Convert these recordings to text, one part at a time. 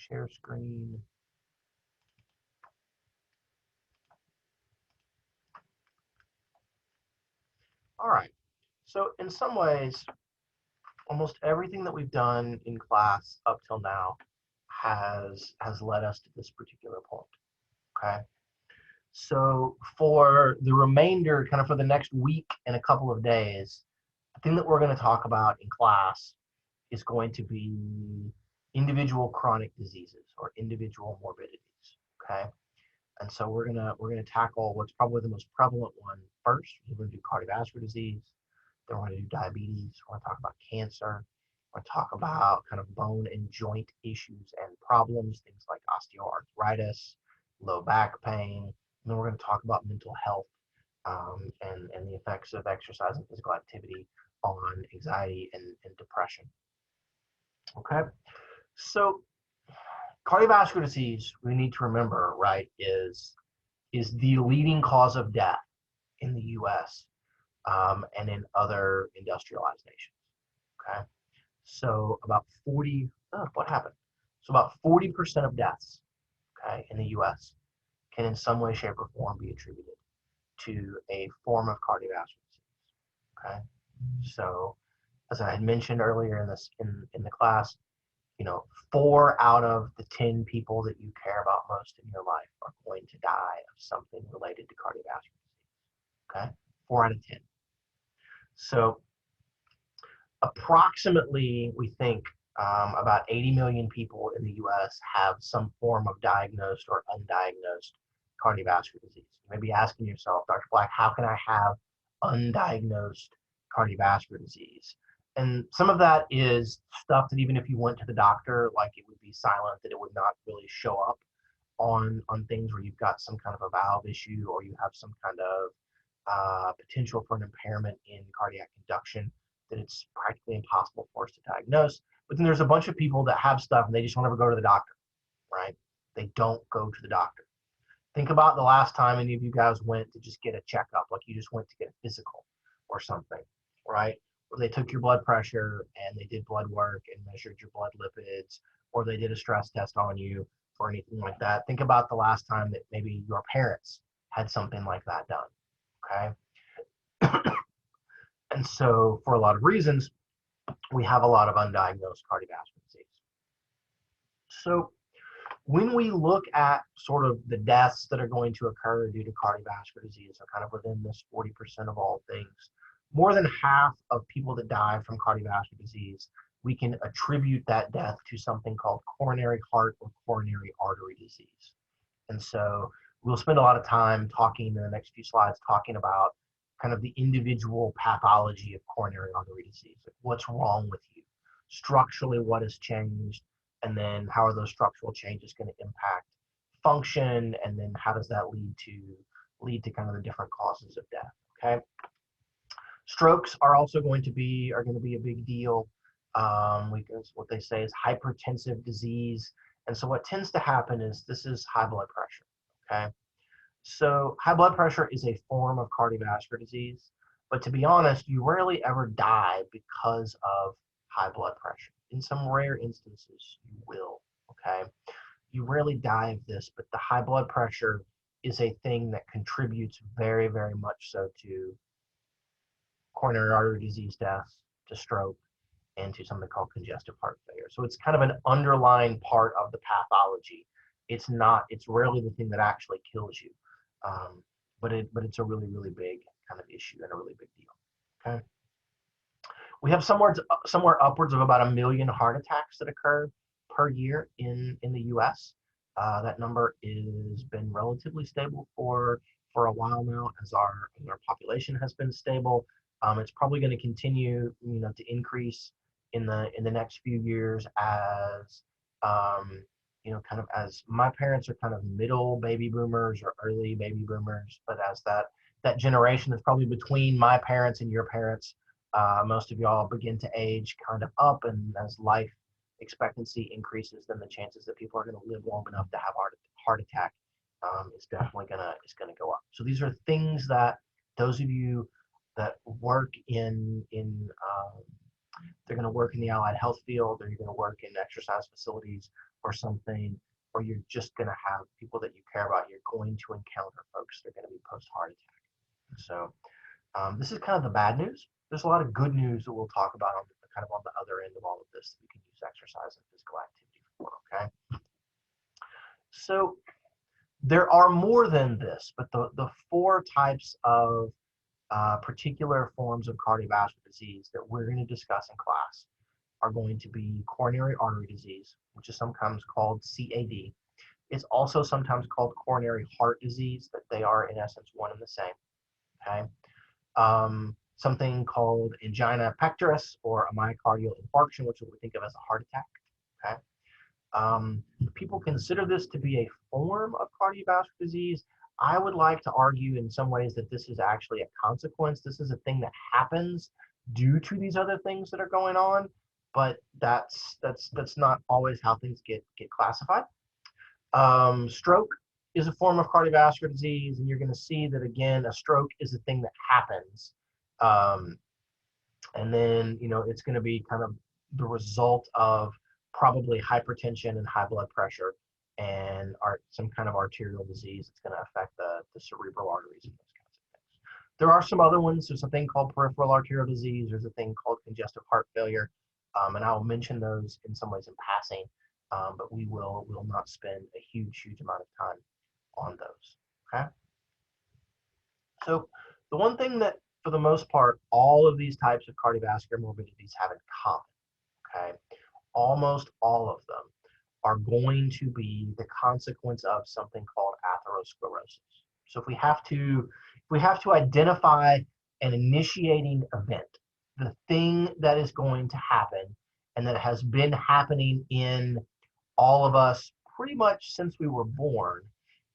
share screen. All right. So in some ways, almost everything that we've done in class up till now has led us to this particular point. Okay. So for the remainder, kind of for the next week and a couple of days, the thing that we're going to talk about in class is going to be individual chronic diseases or individual morbidities. Okay. And so we're gonna tackle what's probably the most prevalent one first. We're gonna do cardiovascular disease. Then we're gonna do diabetes. We're gonna talk about cancer. We're gonna talk about kind of bone and joint issues and problems, things like osteoarthritis, low back pain. And then we're gonna talk about mental health and the effects of exercise and physical activity on anxiety and depression. Okay, so cardiovascular disease, we need to remember, right, is the leading cause of death in the U.S. And in other industrialized nations. Okay, so about 40. Oh, what happened? So about 40% of deaths, okay, in the U.S. can in some way, shape, or form be attributed to a form of cardiovascular disease. Okay, so as I had mentioned earlier in the class, 4 out of the 10 people that you care about most in your life are going to die of something related to cardiovascular disease. Okay, 4 out of 10. So approximately, we think about 80 million people in the U.S. have some form of diagnosed or undiagnosed cardiovascular disease. You may be asking yourself, Dr. Black, how can I have undiagnosed cardiovascular disease? And some of that is stuff that even if you went to the doctor, like it would be silent, that it would not really show up on things where you've got some kind of a valve issue or you have some kind of potential for an impairment in cardiac conduction that it's practically impossible for us to diagnose. But then there's a bunch of people that have stuff and they just don't ever go to the doctor, right? They don't go to the doctor. Think about the last time any of you guys went to just get a checkup, like you just went to get a physical or something, right? Or they took your blood pressure and they did blood work and measured your blood lipids, or they did a stress test on you or anything like that. Think about the last time that maybe your parents had something like that done, okay? And so for a lot of reasons, we have a lot of undiagnosed cardiovascular disease. So when we look at sort of the deaths that are going to occur due to cardiovascular disease, so kind of within this 40% of all things, more than half of people that die from cardiovascular disease, we can attribute that death to something called coronary heart or coronary artery disease. And so we'll spend a lot of time talking in the next few slides, talking about kind of the individual pathology of coronary artery disease. Like what's wrong with you? Structurally, what has changed? And then how are those structural changes going to impact function? And then how does that lead to kind of the different causes of death? Okay. Strokes are also going to be a big deal. What they say is hypertensive disease. And so what tends to happen is this is high blood pressure. Okay. So high blood pressure is a form of cardiovascular disease, but to be honest, you rarely ever die because of high blood pressure. In some rare instances, you will, okay? You rarely die of this, but the high blood pressure is a thing that contributes very, very much so to coronary artery disease deaths, to stroke, and to something called congestive heart failure. So it's kind of an underlying part of the pathology. It's rarely the thing that actually kills you. But it's a really, really big kind of issue and a really big deal. Okay. We have somewhere upwards of about 1 million heart attacks that occur per year in the U.S. That number has been relatively stable for a while now as our population has been stable. It's probably going to continue, to increase in the next few years as kind of as my parents are kind of middle baby boomers or early baby boomers, but as that generation that's probably between my parents and your parents, most of y'all begin to age kind of up, and as life expectancy increases, then the chances that people are going to live long enough to have heart attack is definitely gonna go up. So these are things that those of you that work they're going to work in the allied health field, or you're going to work in exercise facilities, or something, or you're just going to have people that you care about, you're going to encounter folks that are going to be post-heart attack. So this is kind of the bad news. There's a lot of good news that we'll talk about on kind of on the other end of all of this that we can use exercise and physical activity for, okay? So there are more than this, but the four types of particular forms of cardiovascular disease that we're going to discuss in class are going to be coronary artery disease, which is sometimes called CAD. It's also sometimes called coronary heart disease, that they are in essence one and the same, okay? Something called angina pectoris, or a myocardial infarction, which we think of as a heart attack, okay? People consider this to be a form of cardiovascular disease. I would like to argue in some ways that this is actually a consequence. This is a thing that happens due to these other things that are going on, but that's not always how things get classified. Stroke is a form of cardiovascular disease, and you're going to see that again, a stroke is a thing that happens. And then, you know, it's going to be kind of the result of probably hypertension and high blood pressure and some kind of arterial disease that's going to affect the cerebral arteries and those kinds of things. There are some other ones. There's a thing called peripheral arterial disease. There's a thing called congestive heart failure. And I'll mention those in some ways in passing, but we will not spend a huge amount of time on those, okay? So the one thing that, for the most part, all of these types of cardiovascular morbidities have in common, okay? Almost all of them are going to be the consequence of something called atherosclerosis. So if we have to identify an initiating event, the thing that is going to happen and that has been happening in all of us pretty much since we were born,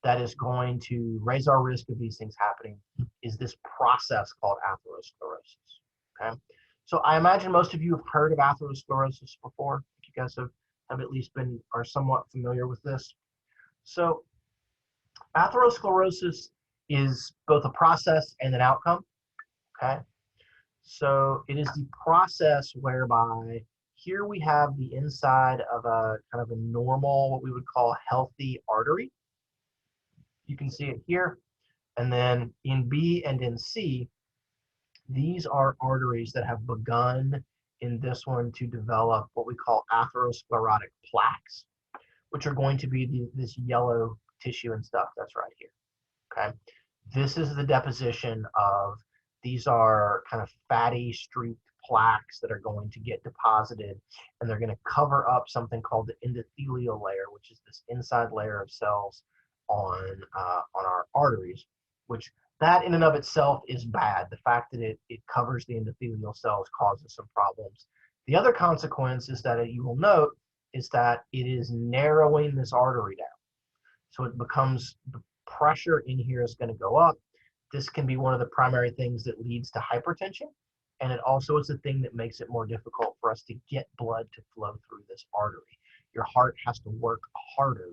that is going to raise our risk of these things happening, is this process called atherosclerosis, okay? So I imagine most of you have heard of atherosclerosis before. You guys have at least are somewhat familiar with this. So atherosclerosis is both a process and an outcome, okay? So it is the process whereby here we have the inside of a kind of a normal, what we would call healthy artery. You can see it here. And then in B and in C, these are arteries that have begun in this one to develop what we call atherosclerotic plaques, which are going to be this yellow tissue and stuff that's right here, okay? This is the deposition of, these are kind of fatty streaked plaques that are going to get deposited, and they're going to cover up something called the endothelial layer, which is this inside layer of cells on our arteries, which that in and of itself is bad. The fact that it covers the endothelial cells causes some problems. The other consequence is that you will note is that it is narrowing this artery down. So it becomes, the pressure in here is going to go up. This can be one of the primary things that leads to hypertension. And it also is the thing that makes it more difficult for us to get blood to flow through this artery. Your heart has to work harder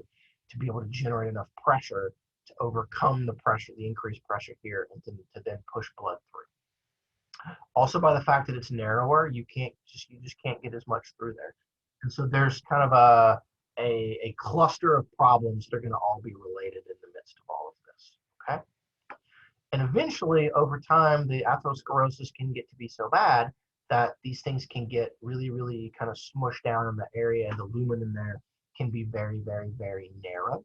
to be able to generate enough pressure to overcome the pressure, the increased pressure here, and to then push blood through. Also, by the fact that it's narrower, you just can't get as much through there. And so there's kind of a cluster of problems that are going to all be related in the midst of all of this, okay? And eventually, over time, the atherosclerosis can get to be so bad that these things can get really kind of smushed down in the area, and the lumen in there can be very narrow.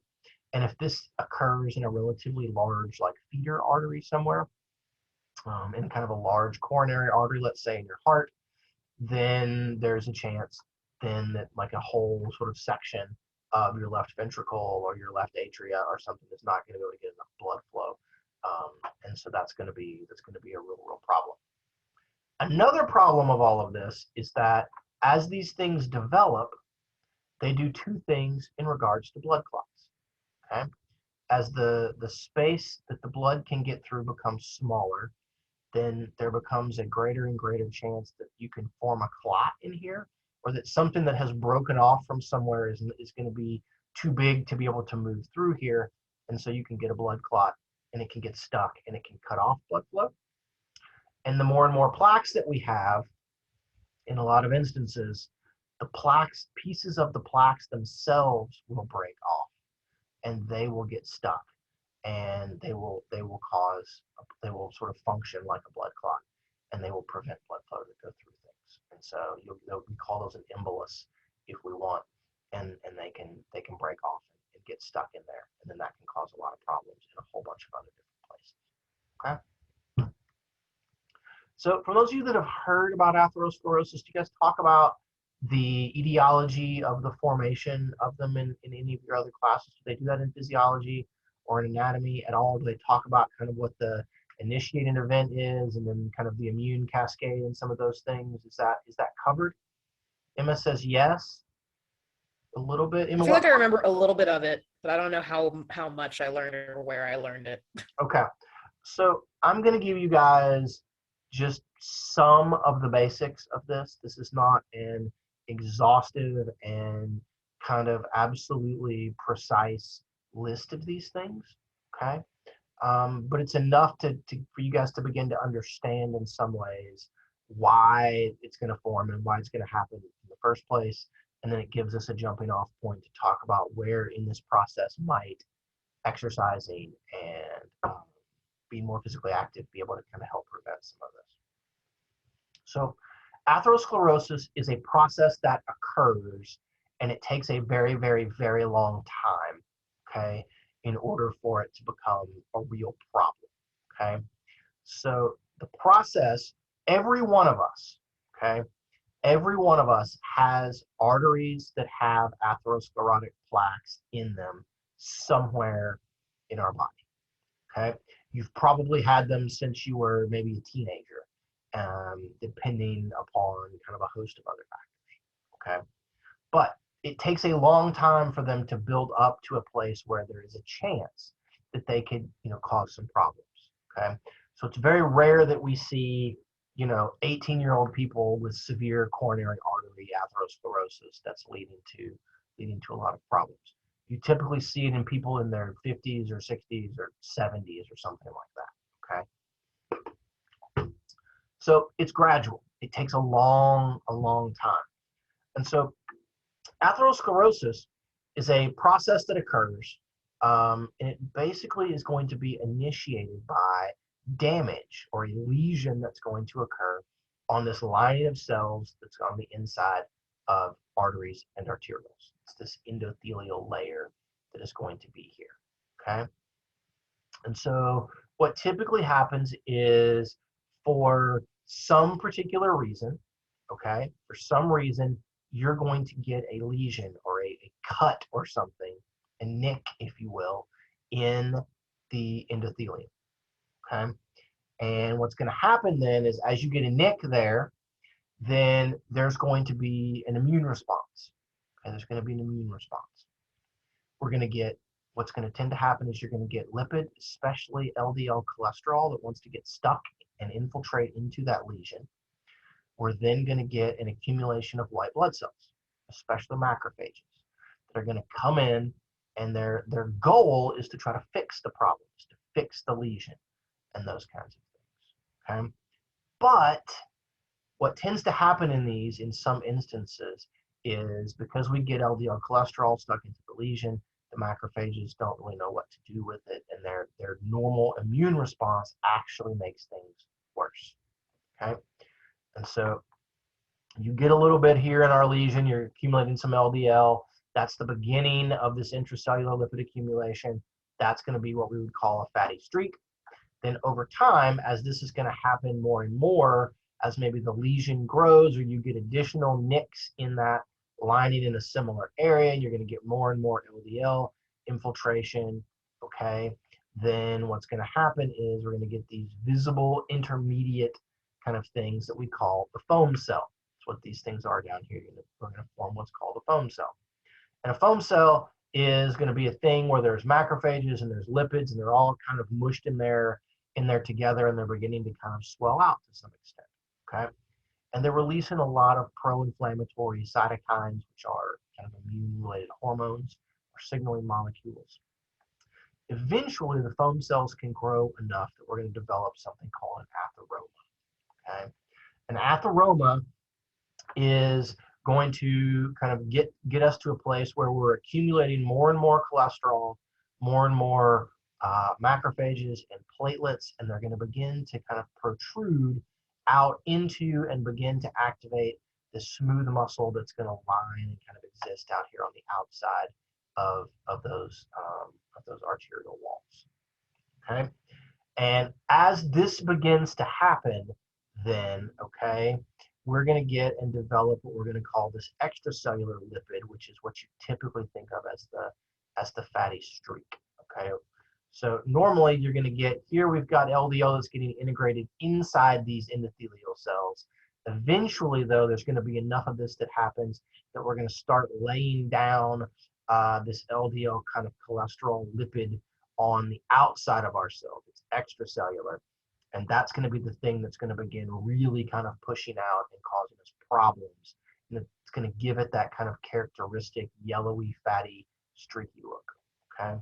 And if this occurs in a relatively large, like feeder artery somewhere, in kind of a large coronary artery, let's say in your heart, then there's a chance then that like a whole sort of section of your left ventricle or your left atria or something is not going to be able to get enough blood flow. And so that's going to be a real problem. Another problem of all of this is that as these things develop, they do two things in regards to blood clots, okay? As the space that the blood can get through becomes smaller, then there becomes a greater and greater chance that you can form a clot in here, or that something that has broken off from somewhere is going to be too big to be able to move through here, and so you can get a blood clot, and it can get stuck, and it can cut off blood flow. And the more and more plaques that we have, in a lot of instances, the plaques, pieces of the plaques themselves will break off, and they will get stuck, and they will cause, they will sort of function like a blood clot, and they will prevent blood flow to go through things. And so we call those an embolus if we want, and they can break off and get stuck in there, and then that can cause a lot of problems in a whole bunch of other different places. Okay. So for those of you that have heard about atherosclerosis, do you guys talk about the etiology of the formation of them in any of your other classes? Do they do that in physiology or in anatomy at all? Do they talk about kind of what the initiating event is, and then kind of the immune cascade and some of those things? Is that covered? Emma says yes, a little bit. Emma, I feel like I remember a little bit of it, but I don't know how much I learned or where I learned it. Okay, so I'm going to give you guys just some of the basics of this. This is not an exhaustive and kind of absolutely precise list of these things, okay? But it's enough for you guys to begin to understand in some ways why it's going to form and why it's going to happen in the first place. And then it gives us a jumping off point to talk about where in this process might exercising and being more physically active be able to kind of help prevent some of this. So atherosclerosis is a process that occurs, and it takes a very, very, very long time, okay, in order for it to become a real problem, okay? So the process, every one of us, okay, every one of us has arteries that have atherosclerotic plaques in them somewhere in our body, okay? You've probably had them since you were maybe a teenager, depending upon kind of a host of other factors, okay? But it takes a long time for them to build up to a place where there is a chance that they could, cause some problems, okay? So it's very rare that we see, 18-year-old people with severe coronary artery atherosclerosis that's leading to a lot of problems. You typically see it in people in their 50s or 60s or 70s or something like that, okay? So it's gradual. It takes a long time. And so atherosclerosis is a process that occurs, and it basically is going to be initiated by damage or a lesion that's going to occur on this lining of cells that's on the inside of arteries and arterioles. It's this endothelial layer that is going to be here, okay? And so what typically happens is, for some particular reason, okay, for some reason, you're going to get a lesion or a cut or something, a nick, if you will, in the endothelium, okay? And what's going to happen then is, as you get a nick there, then there's going to be an immune response, okay? There's going to be an immune response. We're going to get, what's going to tend to happen is you're going to get lipid, especially LDL cholesterol, that wants to get stuck and infiltrate into that lesion. We're then going to get an accumulation of white blood cells, especially macrophages, that are going to come in, and their goal is to try to fix the problems, to fix the lesion and those kinds of things, okay? But what tends to happen in these, in some instances, is because we get LDL cholesterol stuck into the lesion, the macrophages don't really know what to do with it, and their normal immune response actually makes things worse, okay? And so you get a little bit here in our lesion, you're accumulating some LDL. That's the beginning of this intracellular lipid accumulation. That's going to be what we would call a fatty streak. Then over time, as this is going to happen more and more, as maybe the lesion grows or you get additional nicks in that lining in a similar area, you're going to get more and more LDL infiltration, okay? Then what's going to happen is we're going to get these visible intermediate kind of things that we call the foam cell. That's what these things are down here. We're going to form what's called a foam cell. And a foam cell is going to be a thing where there's macrophages and there's lipids, and they're all kind of mushed in there together, and they're beginning to kind of swell out to some extent, okay? And they're releasing a lot of pro-inflammatory cytokines, which are kind of immune-related hormones or signaling molecules. Eventually, the foam cells can grow enough that we're going to develop something called an atheroma, okay? An atheroma is going to kind of get us to a place where we're accumulating more and more cholesterol, more and more macrophages and platelets, and they're going to begin to kind of protrude out into and begin to activate the smooth muscle that's going to line and kind of exist out here on the outside of those arterial walls. Okay, and as this begins to happen, then okay, we're going to get and develop what we're going to call this extracellular lipid, which is what you typically think of as the fatty streak. Okay, so normally you're going to get here, we've got LDL that's getting integrated inside these endothelial cells. Eventually, though, there's going to be enough of this that happens that we're going to start laying down this LDL kind of cholesterol lipid on the outside of our cells. It's extracellular. And that's going to be the thing that's going to begin really kind of pushing out and causing us problems. And it's going to give it that kind of characteristic yellowy, fatty, streaky look. Okay.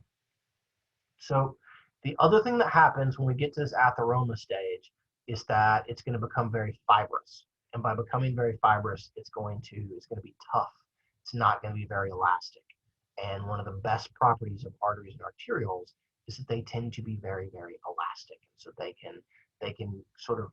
So the other thing that happens when we get to this atheroma stage is that it's going to become very fibrous. And by becoming very fibrous, it's going to be tough. It's not going to be very elastic. And one of the best properties of arteries and arterioles is that they tend to be very, very elastic. So they can sort of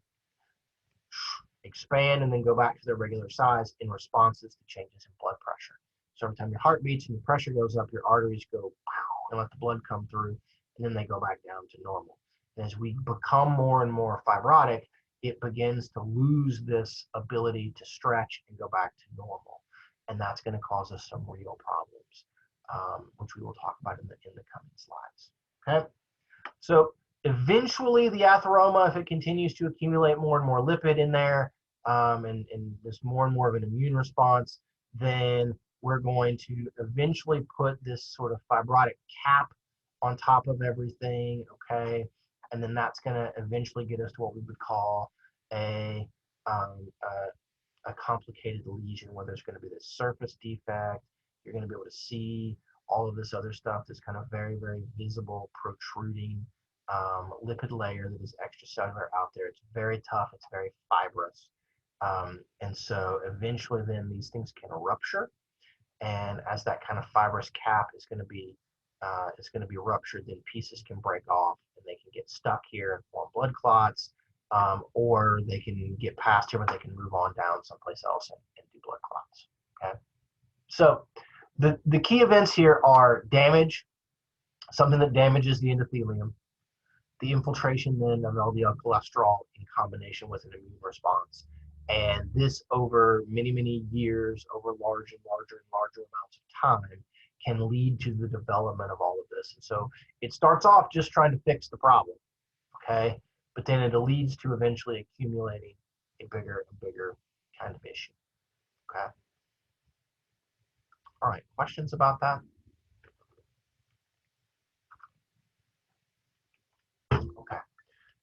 expand and then go back to their regular size in responses to changes in blood pressure. So every time your heart beats and your pressure goes up, your arteries go wow and let the blood come through, and then they go back down to normal. And as we become more and more fibrotic, it begins to lose this ability to stretch and go back to normal. And that's going to cause us some real problems, which we will talk about in the coming slides. Okay, so eventually the atheroma, if it continues to accumulate more and more lipid in there, and there's more and more of an immune response, then we're going to eventually put this sort of fibrotic cap on top of everything, okay? And then that's going to eventually get us to what we would call a complicated lesion where there's going to be this surface defect. You're going to be able to see all of this other stuff, this kind of very, very visible, protruding lipid layer that is extracellular out there. It's very tough. It's very fibrous. And so eventually then these things can rupture. And as that kind of fibrous cap is going to be ruptured, then pieces can break off and they can get stuck here and form blood clots, or they can get past here, but they can move on down someplace else and do blood clots. Okay. So the key events here are damage, something that damages the endothelium, the infiltration then of LDL cholesterol in combination with an immune response. And this over many, many years, over larger and larger and larger amounts of time, can lead to the development of all of this. And so it starts off just trying to fix the problem, okay? But then it leads to eventually accumulating a bigger and bigger kind of issue, okay? All right, questions about that? Okay,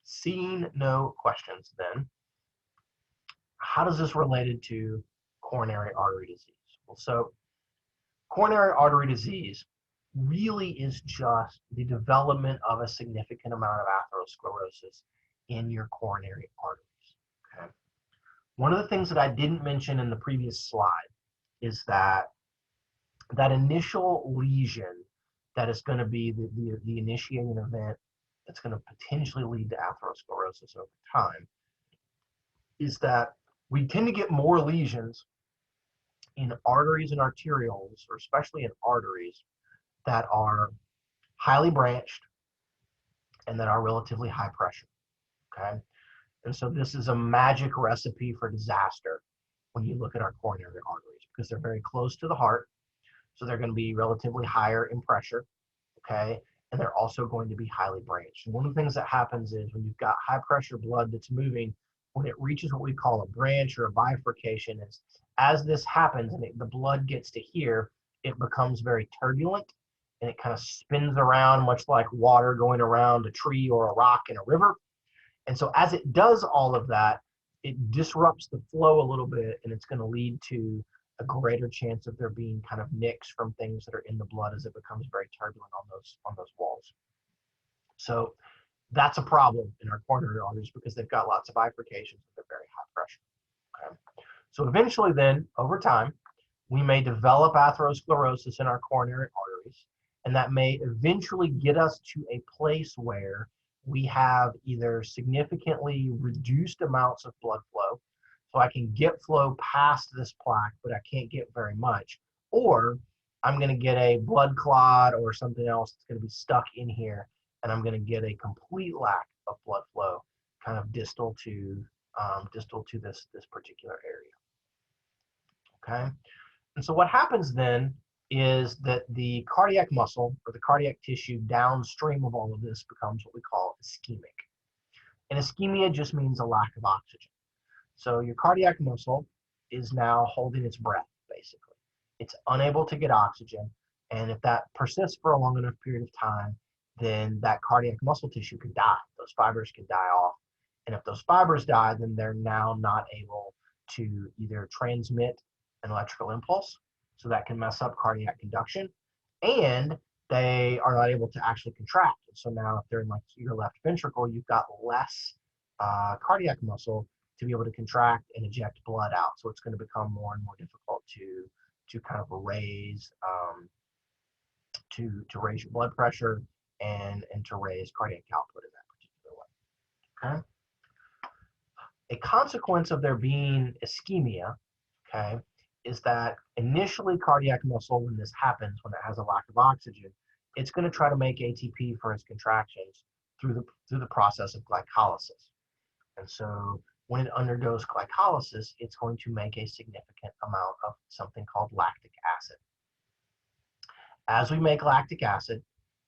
seeing no questions then, how does this relate to coronary artery disease? Well, so coronary artery disease really is just the development of a significant amount of atherosclerosis in your coronary arteries. Okay. One of the things that I didn't mention in the previous slide is that initial lesion that is going to be the initiating event that's going to potentially lead to atherosclerosis over time is that we tend to get more lesions in arteries and arterioles, or especially in arteries, that are highly branched and that are relatively high pressure, okay? And so this is a magic recipe for disaster when you look at our coronary arteries, because they're very close to the heart, so they're going to be relatively higher in pressure, okay? And they're also going to be highly branched. And one of the things that happens is when you've got high pressure blood that's moving, when it reaches what we call a branch or a bifurcation, is as this happens and the blood gets to here, it becomes very turbulent and it kind of spins around much like water going around a tree or a rock in a river. And so as it does all of that, it disrupts the flow a little bit, and it's going to lead to a greater chance of there being kind of nicks from things that are in the blood as it becomes very turbulent on those walls. So that's a problem in our coronary arteries because they've got lots of bifurcations and they're very high pressure. Okay. So eventually then, over time, we may develop atherosclerosis in our coronary arteries, and that may eventually get us to a place where we have either significantly reduced amounts of blood flow, so I can get flow past this plaque, but I can't get very much, or I'm going to get a blood clot or something else that's going to be stuck in here, and I'm going to get a complete lack of blood flow, kind of distal to this particular area. Okay. And so what happens then is that the cardiac muscle or the cardiac tissue downstream of all of this becomes what we call ischemic. And ischemia just means a lack of oxygen. So your cardiac muscle is now holding its breath, basically. It's unable to get oxygen. And if that persists for a long enough period of time, then that cardiac muscle tissue could die. Those fibers can die off. And if those fibers die, then they're now not able to either transmit an electrical impulse, so that can mess up cardiac conduction, and they are not able to actually contract. And so now if they're in like your left ventricle, you've got less cardiac muscle to be able to contract and eject blood out. So it's going to become more and more difficult to kind of raise to raise your blood pressure and to raise cardiac output in that particular way. Okay. A consequence of there being ischemia, okay, is that initially cardiac muscle, when this happens, when it has a lack of oxygen, it's going to try to make ATP for its contractions through the process of glycolysis. And so when it undergoes glycolysis, it's going to make a significant amount of something called lactic acid. As we make lactic acid,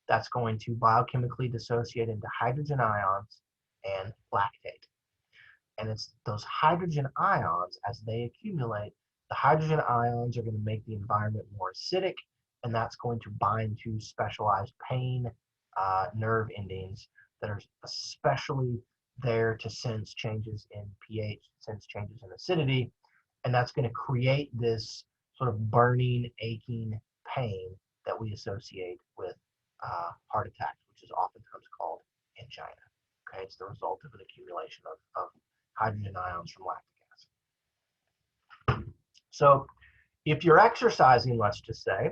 that's going to biochemically dissociate into hydrogen ions and lactate. And it's those hydrogen ions, as they accumulate, the hydrogen ions are going to make the environment more acidic, and that's going to bind to specialized pain nerve endings that are especially there to sense changes in pH, sense changes in acidity, and that's going to create this sort of burning, aching pain that we associate with heart attacks, which is oftentimes called angina. Okay, it's the result of an accumulation of hydrogen ions from lactic acid. So if you're exercising, let's just say,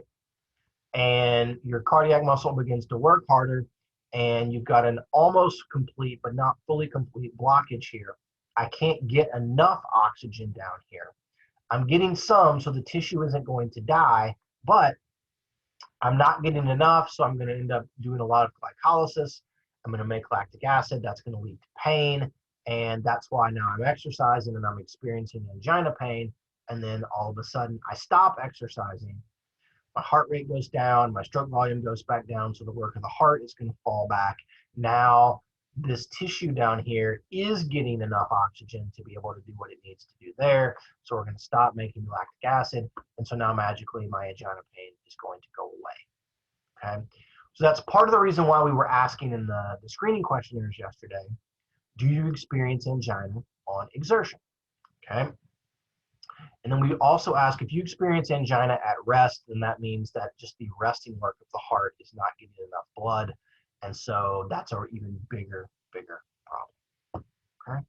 and your cardiac muscle begins to work harder, and you've got an almost complete but not fully complete blockage here, I can't get enough oxygen down here. I'm getting some, so the tissue isn't going to die, but I'm not getting enough, so I'm going to end up doing a lot of glycolysis. I'm going to make lactic acid. That's going to lead to pain, and that's why now I'm exercising and I'm experiencing angina pain, and then all of a sudden I stop exercising. My heart rate goes down, my stroke volume goes back down, so the work of the heart is going to fall back. Now this tissue down here is getting enough oxygen to be able to do what it needs to do there, so we're going to stop making lactic acid, and so now magically my angina pain is going to go away. Okay, so that's part of the reason why we were asking in the screening questionnaires yesterday, do you experience angina on exertion? Okay. And then we also ask, if you experience angina at rest, then that means that just the resting work of the heart is not getting enough blood. And so that's our even bigger problem. Okay.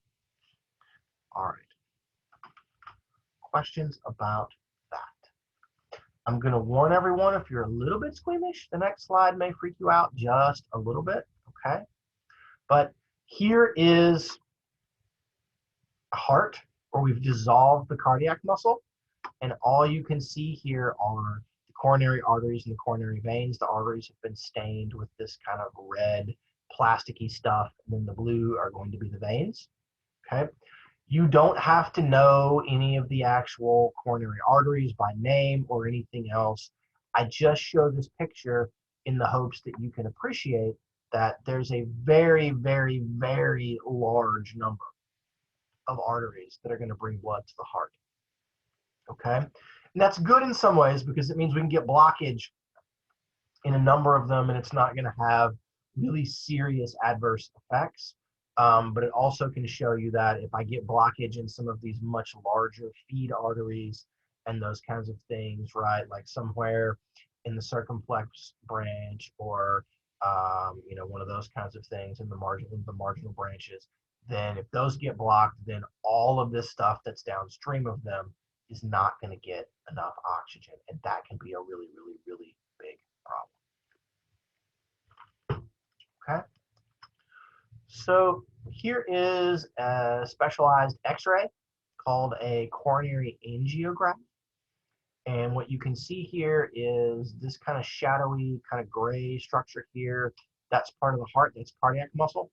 All right. Questions about that? I'm going to warn everyone, if you're a little bit squeamish, the next slide may freak you out just a little bit. Okay. But here is a heart where we've dissolved the cardiac muscle, and all you can see here are the coronary arteries and the coronary veins. The arteries have been stained with this kind of red plasticky stuff, and then the blue are going to be the veins. Okay, you don't have to know any of the actual coronary arteries by name or anything else. I just show this picture in the hopes that you can appreciate that there's a very, very, very large number of arteries that are going to bring blood to the heart. Okay, and that's good in some ways because it means we can get blockage in a number of them, and it's not going to have really serious adverse effects. But it also can show you that if I get blockage in some of these much larger feed arteries and those kinds of things, right, like somewhere in the circumflex branch or one of those kinds of things in the marginal branches, then if those get blocked, then all of this stuff that's downstream of them is not going to get enough oxygen, and that can be a really, really, really big problem. Okay, so here is a specialized X-ray called a coronary angiogram. And what you can see here is this kind of shadowy, kind of gray structure here. That's part of the heart, that's cardiac muscle.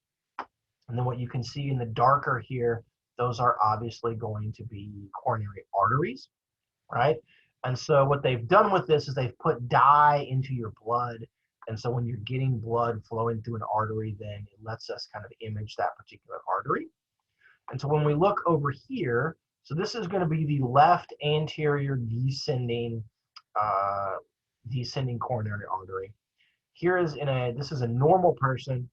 And then what you can see in the darker here, those are obviously going to be coronary arteries, right? And so what they've done with this is they've put dye into your blood. And so when you're getting blood flowing through an artery, then it lets us kind of image that particular artery. And so when we look over here, so this is going to be the left anterior descending coronary artery. This is a normal person.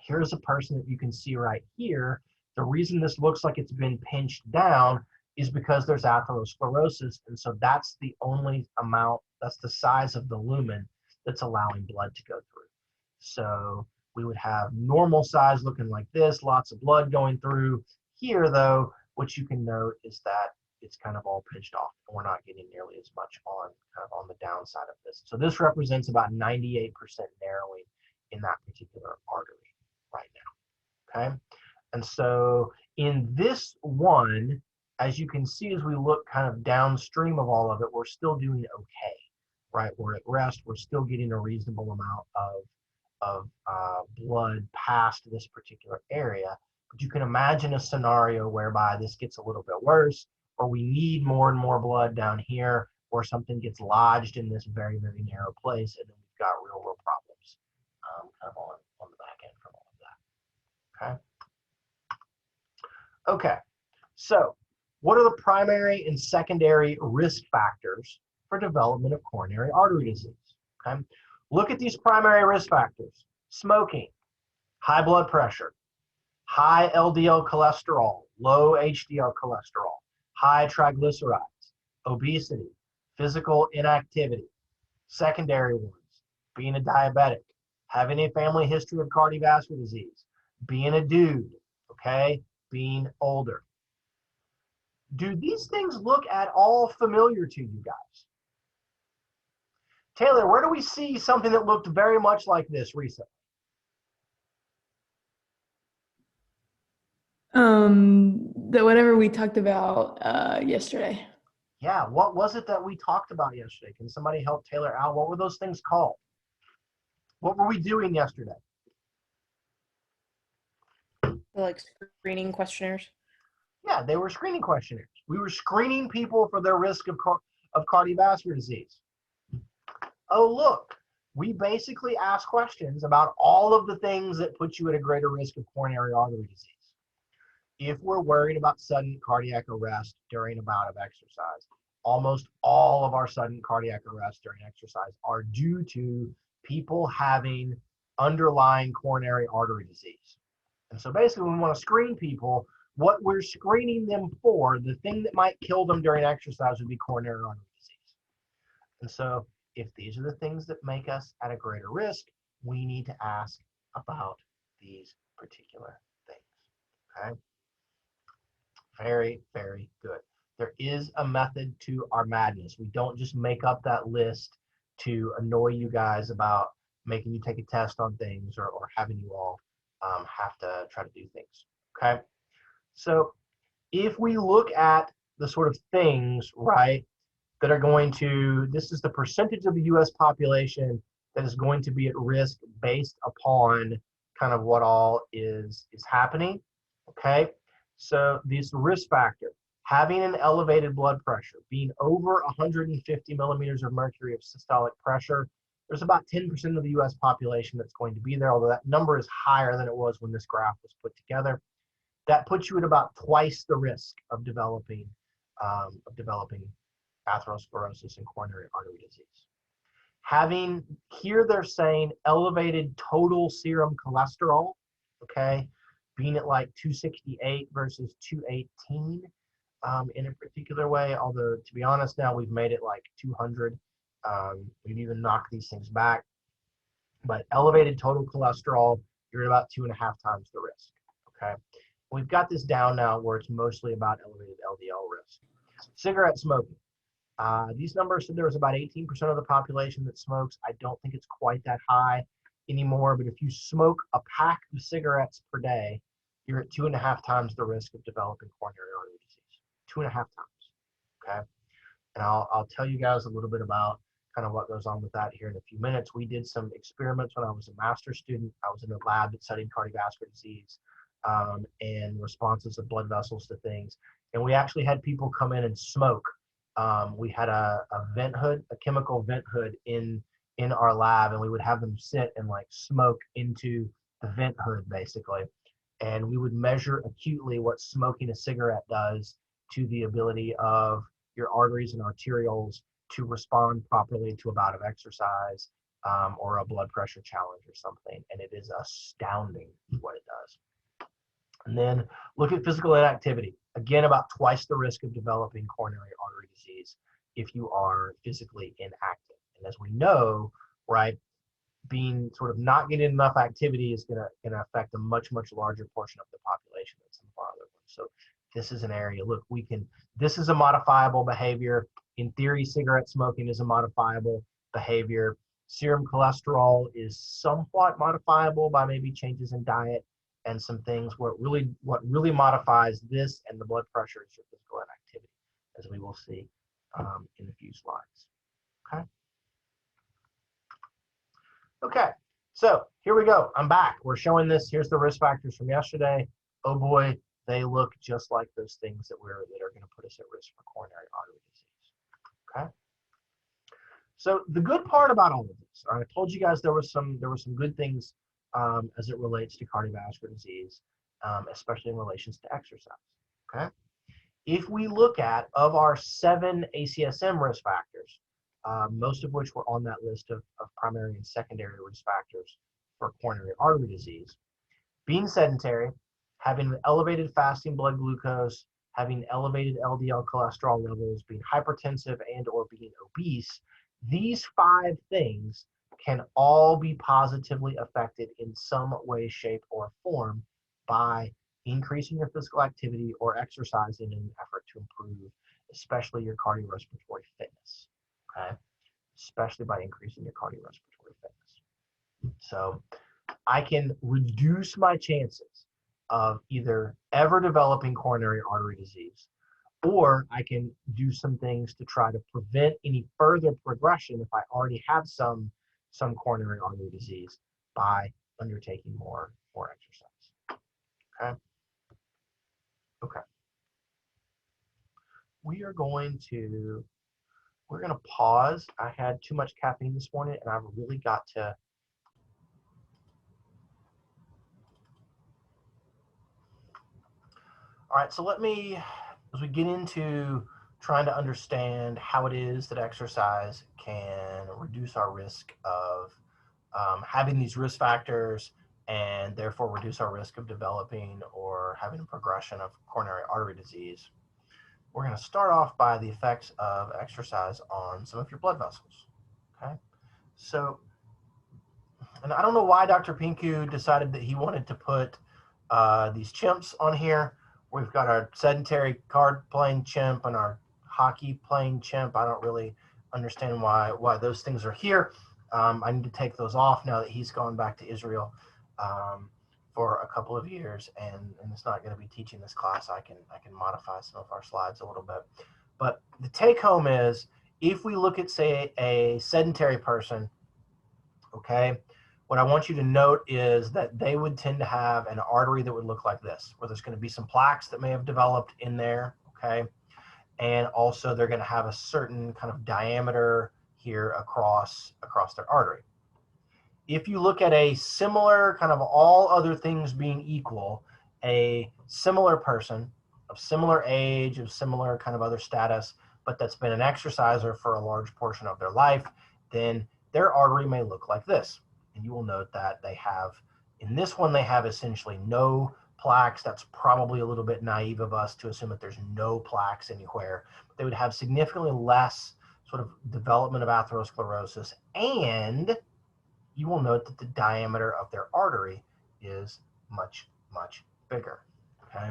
Here's a person that you can see right here. The reason this looks like it's been pinched down is because there's atherosclerosis, and so that's the only amount, that's the size of the lumen that's allowing blood to go through. So we would have normal size looking like this, lots of blood going through. Here, though, what you can note is that it's kind of all pinched off, and we're not getting nearly as much on the downside of this. So this represents about 98% narrowing in that particular artery right now, okay? And so in this one, as you can see, as we look kind of downstream of all of it, we're still doing okay, right? We're at rest, we're still getting a reasonable amount of blood past this particular area. But you can imagine a scenario whereby this gets a little bit worse, or we need more and more blood down here, or something gets lodged in this very, very narrow place, and then we've got real problems kind of on the back end from all of that, okay? Okay, so what are the primary and secondary risk factors for development of coronary artery disease, okay? Look at these primary risk factors: smoking, high blood pressure, high LDL cholesterol, low HDL cholesterol, high triglycerides, obesity, physical inactivity. Secondary ones: being a diabetic, having a family history of cardiovascular disease, being a dude, okay, being older. Do these things look at all familiar to you guys? Taylor, where do we see something that looked very much like this recently? Whatever we talked about yesterday. Yeah, what was it that we talked about yesterday? Can somebody help Taylor out? What were those things called? What were we doing yesterday? Like screening questionnaires. Yeah, they were screening questionnaires. We were screening people for their risk of cardiovascular disease. Oh, look, we basically ask questions about all of the things that put you at a greater risk of coronary artery disease. If we're worried about sudden cardiac arrest during a bout of exercise, almost all of our sudden cardiac arrests during exercise are due to people having underlying coronary artery disease. And so basically, when we want to screen people, what we're screening them for, the thing that might kill them during exercise, would be coronary artery disease. And so if these are the things that make us at a greater risk, we need to ask about these particular things, okay? Very, very good. There is a method to our madness. We don't just make up that list to annoy you guys about making you take a test on things, or having you all have to try to do things, okay? So if we look at the sort of things, right, that are going to, this is the percentage of the US population that is going to be at risk based upon kind of what all is happening, okay? So this risk factor: having an elevated blood pressure, being over 150 millimeters of mercury of systolic pressure. There's about 10% of the US population that's going to be there, although that number is higher than it was when this graph was put together. That puts you at about twice the risk of developing atherosclerosis and coronary artery disease. Having, here they're saying elevated total serum cholesterol, okay, being at like 268 versus 218 in a particular way, although to be honest now we've made it like 200. We've even knocked these things back. But elevated total cholesterol, you're at about 2.5 times the risk, okay? We've got this down now where it's mostly about elevated LDL risk. Cigarette smoking. These numbers said there was about 18% of the population that smokes. I don't think it's quite that high anymore, but if you smoke a pack of cigarettes per day, you're at 2.5 times the risk of developing coronary artery disease. 2.5 times, okay? And I'll tell you guys a little bit about kind of what goes on with that here in a few minutes. We did some experiments when I was a master's student. I was in a lab that studied cardiovascular disease and responses of blood vessels to things. And we actually had people come in and smoke. We had a vent hood, a chemical vent hood in our lab, and we would have them sit and like smoke into the vent hood basically. And we would measure acutely what smoking a cigarette does to the ability of your arteries and arterioles to respond properly to a bout of exercise or a blood pressure challenge or something. And it is astounding what it does. And then look at physical inactivity. Again, about twice the risk of developing coronary artery disease if you are physically inactive. And as we know, right, being sort of not getting enough activity is gonna affect a much larger portion of the population than some of our other ones. So this is an area, look, this is a modifiable behavior. In theory, cigarette smoking is a modifiable behavior. Serum cholesterol is somewhat modifiable by maybe changes in diet and some things. What really modifies this and the blood pressure is your physical inactivity, as we will see in a few slides. Okay. Okay, so here we go. I'm back. We're showing this. Here's the risk factors from yesterday. Oh boy, they look just like those things that are going to put us at risk for coronary artery disease. Okay. So the good part about all of this, all right, I told you guys there were some good things as it relates to cardiovascular disease, especially in relations to exercise. Okay. If we look at, of our 7 ACSM risk factors, most of which were on that list of primary and secondary risk factors for coronary artery disease, being sedentary, having elevated fasting blood glucose, having elevated LDL cholesterol levels, being hypertensive and or being obese, these 5 things can all be positively affected in some way, shape, or form by increasing your physical activity or exercising in an effort to improve, especially your cardiorespiratory fitness, okay? Especially by increasing your cardiorespiratory fitness. So I can reduce my chances of either ever developing coronary artery disease, or I can do some things to try to prevent any further progression if I already have some coronary artery disease by undertaking more exercise. Okay. Okay. We're going to pause. I had too much caffeine this morning, and I've really got to. All right, so let me, as we get into trying to understand how it is that exercise can reduce our risk of having these risk factors and therefore reduce our risk of developing or having a progression of coronary artery disease, we're going to start off by the effects of exercise on some of your blood vessels. Okay, so, and I don't know why Dr. Pinku decided that he wanted to put these chimps on here. We've got our sedentary card playing chimp and our hockey playing chimp. I don't really understand why those things are here. I need to take those off now that he's gone back to Israel for a couple of years, and it's not going to be teaching this class. I can modify some of our slides a little bit. But the take home is, if we look at, say, a sedentary person, okay, what I want you to note is that they would tend to have an artery that would look like this, where there's going to be some plaques that may have developed in there, okay? And also they're going to have a certain kind of diameter here across their artery. If you look at a similar, kind of all other things being equal, a similar person of similar age, of similar kind of other status, but that's been an exerciser for a large portion of their life, then their artery may look like this. And you will note that they have, in this one, they have essentially no plaques. That's probably a little bit naive of us to assume that there's no plaques anywhere. But they would have significantly less sort of development of atherosclerosis, and you will note that the diameter of their artery is much bigger, okay?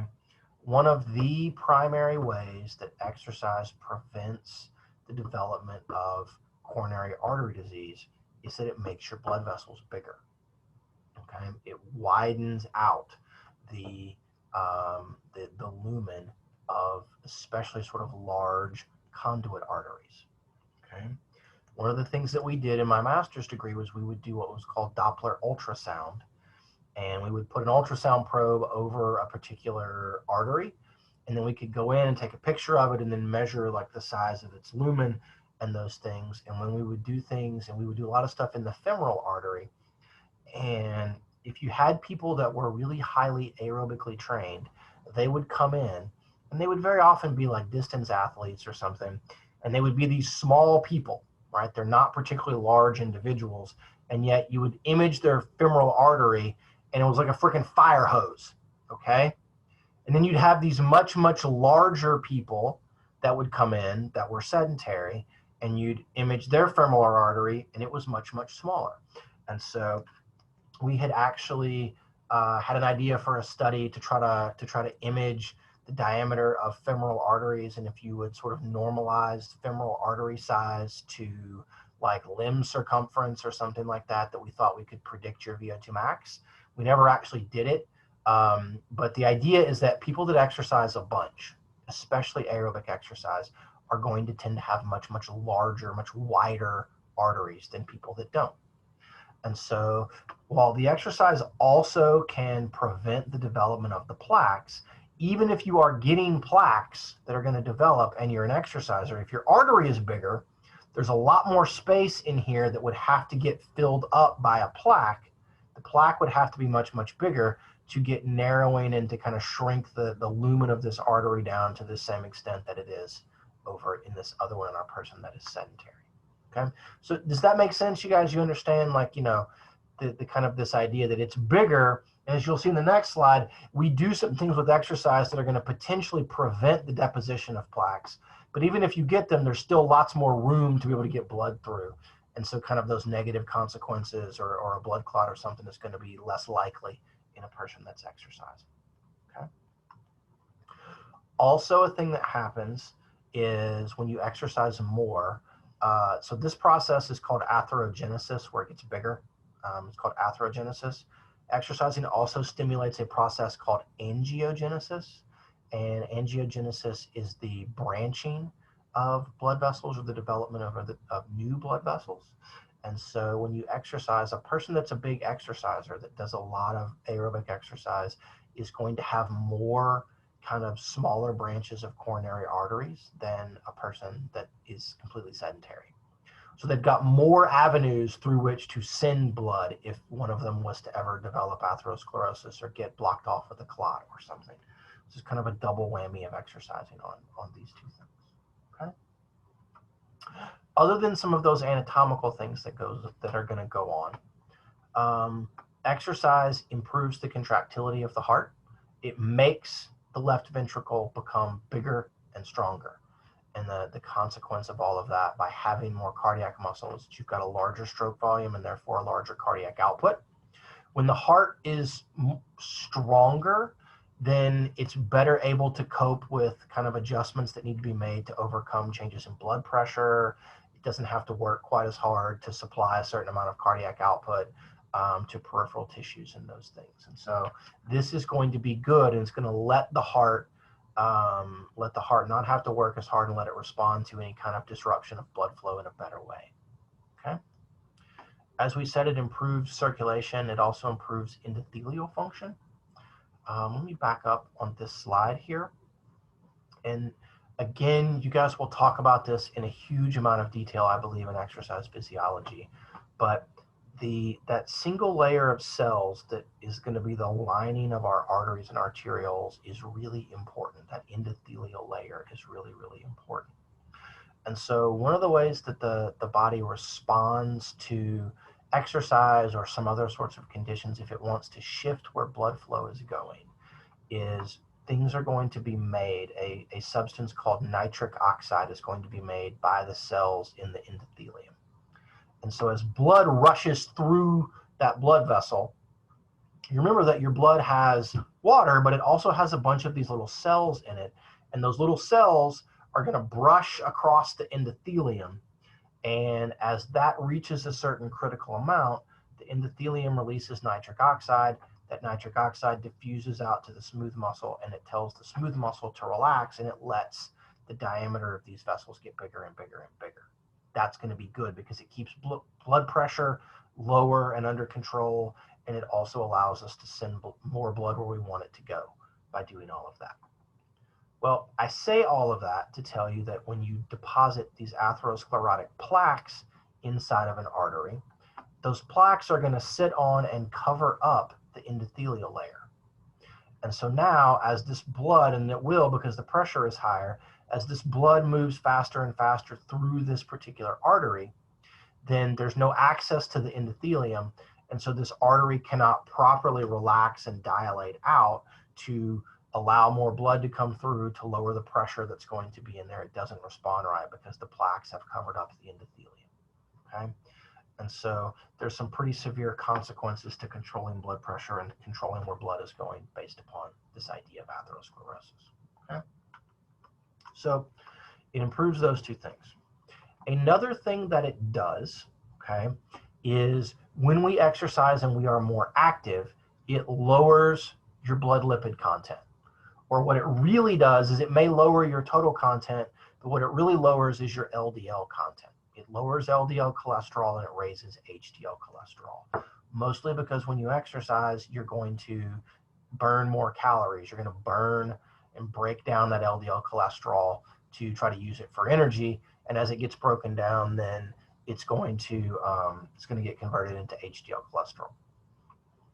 One of the primary ways that exercise prevents the development of coronary artery disease is that it makes your blood vessels bigger, okay? It widens out the lumen of especially sort of large conduit arteries, okay? One of the things that we did in my master's degree was we would do what was called Doppler ultrasound, and we would put an ultrasound probe over a particular artery, and then we could go in and take a picture of it and then measure like the size of its lumen and those things. And when we would do things, and we would do a lot of stuff in the femoral artery, and if you had people that were really highly aerobically trained, they would come in, and they would very often be like distance athletes or something, and they would be these small people, right? They're not particularly large individuals, and yet you would image their femoral artery, and it was like a freaking fire hose, okay? And then you'd have these much, much larger people that would come in that were sedentary, and you'd image their femoral artery, and it was much, much smaller. And so we had actually had an idea for a study to try to image the diameter of femoral arteries, and if you would sort of normalize femoral artery size to like limb circumference or something like that, that we thought we could predict your VO2 max. We never actually did it, but the idea is that people that exercise a bunch, especially aerobic exercise, are going to tend to have much, much larger, much wider arteries than people that don't. And so while the exercise also can prevent the development of the plaques, even if you are getting plaques that are going to develop and you're an exerciser, if your artery is bigger, there's a lot more space in here that would have to get filled up by a plaque. The plaque would have to be much, much bigger to get narrowing and to kind of shrink the lumen of this artery down to the same extent that it is over in this other one in our person that is sedentary. Okay, so does that make sense, you guys? You understand, like, you know, the kind of this idea that it's bigger. And as you'll see in the next slide, we do some things with exercise that are going to potentially prevent the deposition of plaques. But even if you get them, there's still lots more room to be able to get blood through. And so kind of those negative consequences or a blood clot or something is going to be less likely in a person that's exercising. Okay. Also, a thing that happens is when you exercise more, so this process is called atherogenesis, where it gets bigger. It's called atherogenesis. Exercising also stimulates a process called angiogenesis, and angiogenesis is the branching of blood vessels or the development of new blood vessels. And so when you exercise, a person that's a big exerciser that does a lot of aerobic exercise is going to have more kind of smaller branches of coronary arteries than a person that is completely sedentary. So they've got more avenues through which to send blood if one of them was to ever develop atherosclerosis or get blocked off with a clot or something. This is kind of a double whammy of exercising on these two things. Okay. Other than some of those anatomical things that are going to go on, exercise improves the contractility of the heart. It makes the left ventricle become bigger and stronger. And the consequence of all of that, by having more cardiac muscle, is that you've got a larger stroke volume and therefore a larger cardiac output. When the heart is stronger, then it's better able to cope with kind of adjustments that need to be made to overcome changes in blood pressure. It doesn't have to work quite as hard to supply a certain amount of cardiac output to peripheral tissues and those things. And so this is going to be good, and it's going to let the heart not have to work as hard and let it respond to any kind of disruption of blood flow in a better way. Okay. As we said, it improves circulation. It also improves endothelial function. Let me back up on this slide here. And again, you guys will talk about this in a huge amount of detail, I believe, in exercise physiology. But that single layer of cells that is going to be the lining of our arteries and arterioles is really important. That endothelial layer is really, really important. And so one of the ways that the body responds to exercise or some other sorts of conditions, if it wants to shift where blood flow is going, is things are going to be made. A substance called nitric oxide is going to be made by the cells in the endothelium. And so as blood rushes through that blood vessel, you remember that your blood has water, but it also has a bunch of these little cells in it. And those little cells are going to brush across the endothelium. And as that reaches a certain critical amount, the endothelium releases nitric oxide. That nitric oxide diffuses out to the smooth muscle, and it tells the smooth muscle to relax, and it lets the diameter of these vessels get bigger and bigger and bigger. That's going to be good because it keeps blood pressure lower and under control, and it also allows us to send more blood where we want it to go by doing all of that. Well, I say all of that to tell you that when you deposit these atherosclerotic plaques inside of an artery, those plaques are going to sit on and cover up the endothelial layer. And so now as this blood, and it will because the pressure is higher, as this blood moves faster and faster through this particular artery, then there's no access to the endothelium. And so this artery cannot properly relax and dilate out to allow more blood to come through to lower the pressure that's going to be in there. It doesn't respond right because the plaques have covered up the endothelium, okay? And so there's some pretty severe consequences to controlling blood pressure and controlling where blood is going based upon this idea of atherosclerosis, okay? So it improves those two things. Another thing that it does, okay, is when we exercise and we are more active, it lowers your blood lipid content. Or what it really does is it may lower your total content, but what it really lowers is your LDL content. It lowers LDL cholesterol and it raises HDL cholesterol. Mostly because when you exercise, you're going to burn more calories. You're going to burn and break down that LDL cholesterol to try to use it for energy. And as it gets broken down, then it's going to get converted into HDL cholesterol.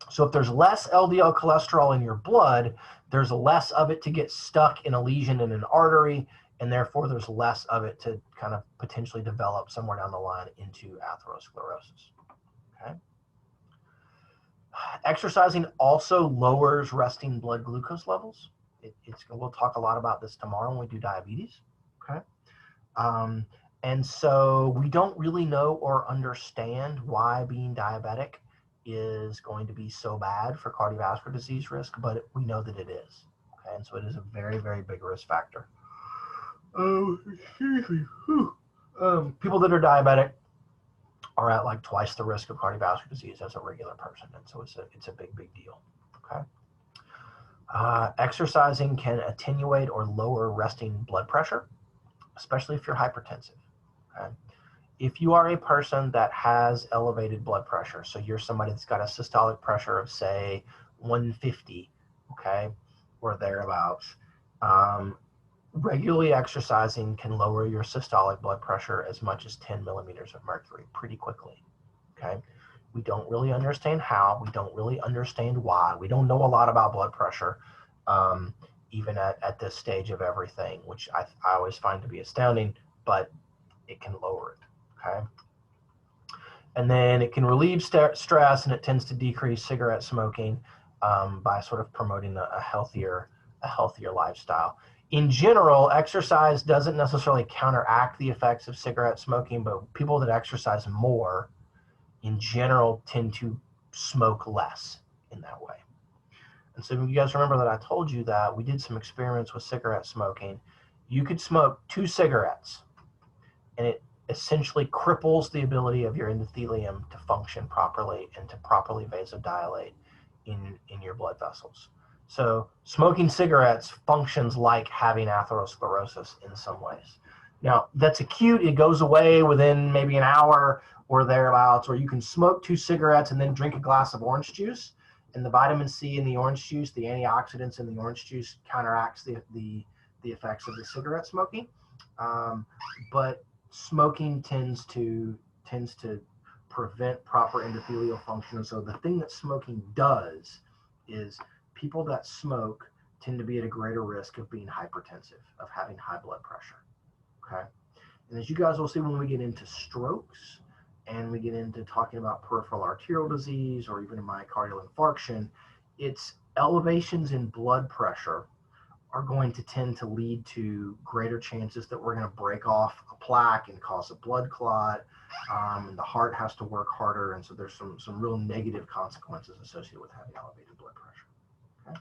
So if there's less LDL cholesterol in your blood, there's less of it to get stuck in a lesion in an artery, and therefore there's less of it to kind of potentially develop somewhere down the line into atherosclerosis, okay? Exercising also lowers resting blood glucose levels. We'll talk a lot about this tomorrow when we do diabetes, okay? And so we don't really know or understand why being diabetic is going to be so bad for cardiovascular disease risk, but we know that it is, okay? And so it is a very, very big risk factor. People that are diabetic are at like twice the risk of cardiovascular disease as a regular person, and so it's a big deal, okay? Exercising can attenuate or lower resting blood pressure, especially if you're hypertensive, okay? If you are a person that has elevated blood pressure, so you're somebody that's got a systolic pressure of say 150, okay, or thereabouts, regularly exercising can lower your systolic blood pressure as much as 10 millimeters of mercury pretty quickly, okay? We don't really understand how, we don't really understand why, we don't know a lot about blood pressure, even at this stage of everything, which I always find to be astounding, but it can lower it. Okay. And then it can relieve stress, and it tends to decrease cigarette smoking by sort of promoting a healthier lifestyle. In general, exercise doesn't necessarily counteract the effects of cigarette smoking, but people that exercise more in general tend to smoke less in that way. And so you guys remember that I told you that we did some experiments with cigarette smoking. You could smoke 2 cigarettes and it essentially cripples the ability of your endothelium to function properly and to properly vasodilate in your blood vessels. So smoking cigarettes functions like having atherosclerosis in some ways. Now that's acute, it goes away within maybe an hour or thereabouts, or you can smoke 2 cigarettes and then drink a glass of orange juice, and the vitamin C in the orange juice, the antioxidants in the orange juice counteracts the effects of the cigarette smoking. But smoking tends to prevent proper endothelial function. And so the thing that smoking does is people that smoke tend to be at a greater risk of being hypertensive, of having high blood pressure, okay? And as you guys will see when we get into strokes and we get into talking about peripheral arterial disease or even myocardial infarction, it's elevations in blood pressure are going to tend to lead to greater chances that we're going to break off a plaque and cause a blood clot, And the heart has to work harder, and so there's some real negative consequences associated with having elevated blood pressure. Okay.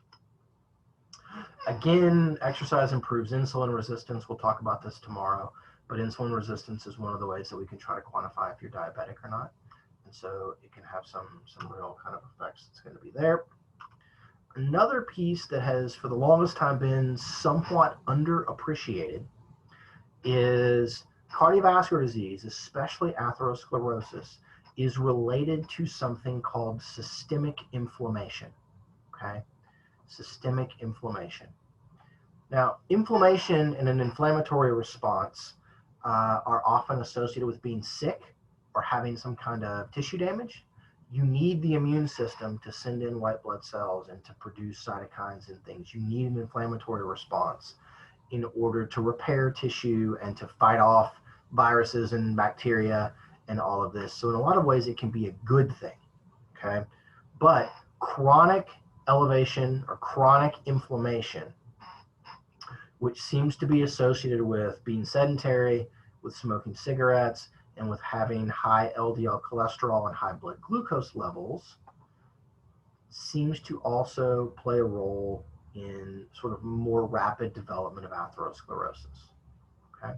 Again, exercise improves insulin resistance. We'll talk about this tomorrow, but insulin resistance is one of the ways that we can try to quantify if you're diabetic or not. And so it can have some real kind of effects that's going to be there. Another piece that has for the longest time been somewhat underappreciated is cardiovascular disease, especially atherosclerosis, is related to something called systemic inflammation. Okay, systemic inflammation. Now, inflammation and an inflammatory response are often associated with being sick or having some kind of tissue damage. You need the immune system to send in white blood cells and to produce cytokines and things. You need an inflammatory response in order to repair tissue and to fight off viruses and bacteria and all of this. So in a lot of ways, it can be a good thing, okay? But chronic elevation or chronic inflammation, which seems to be associated with being sedentary, with smoking cigarettes, and with having high LDL cholesterol and high blood glucose levels, seems to also play a role in sort of more rapid development of atherosclerosis. Okay,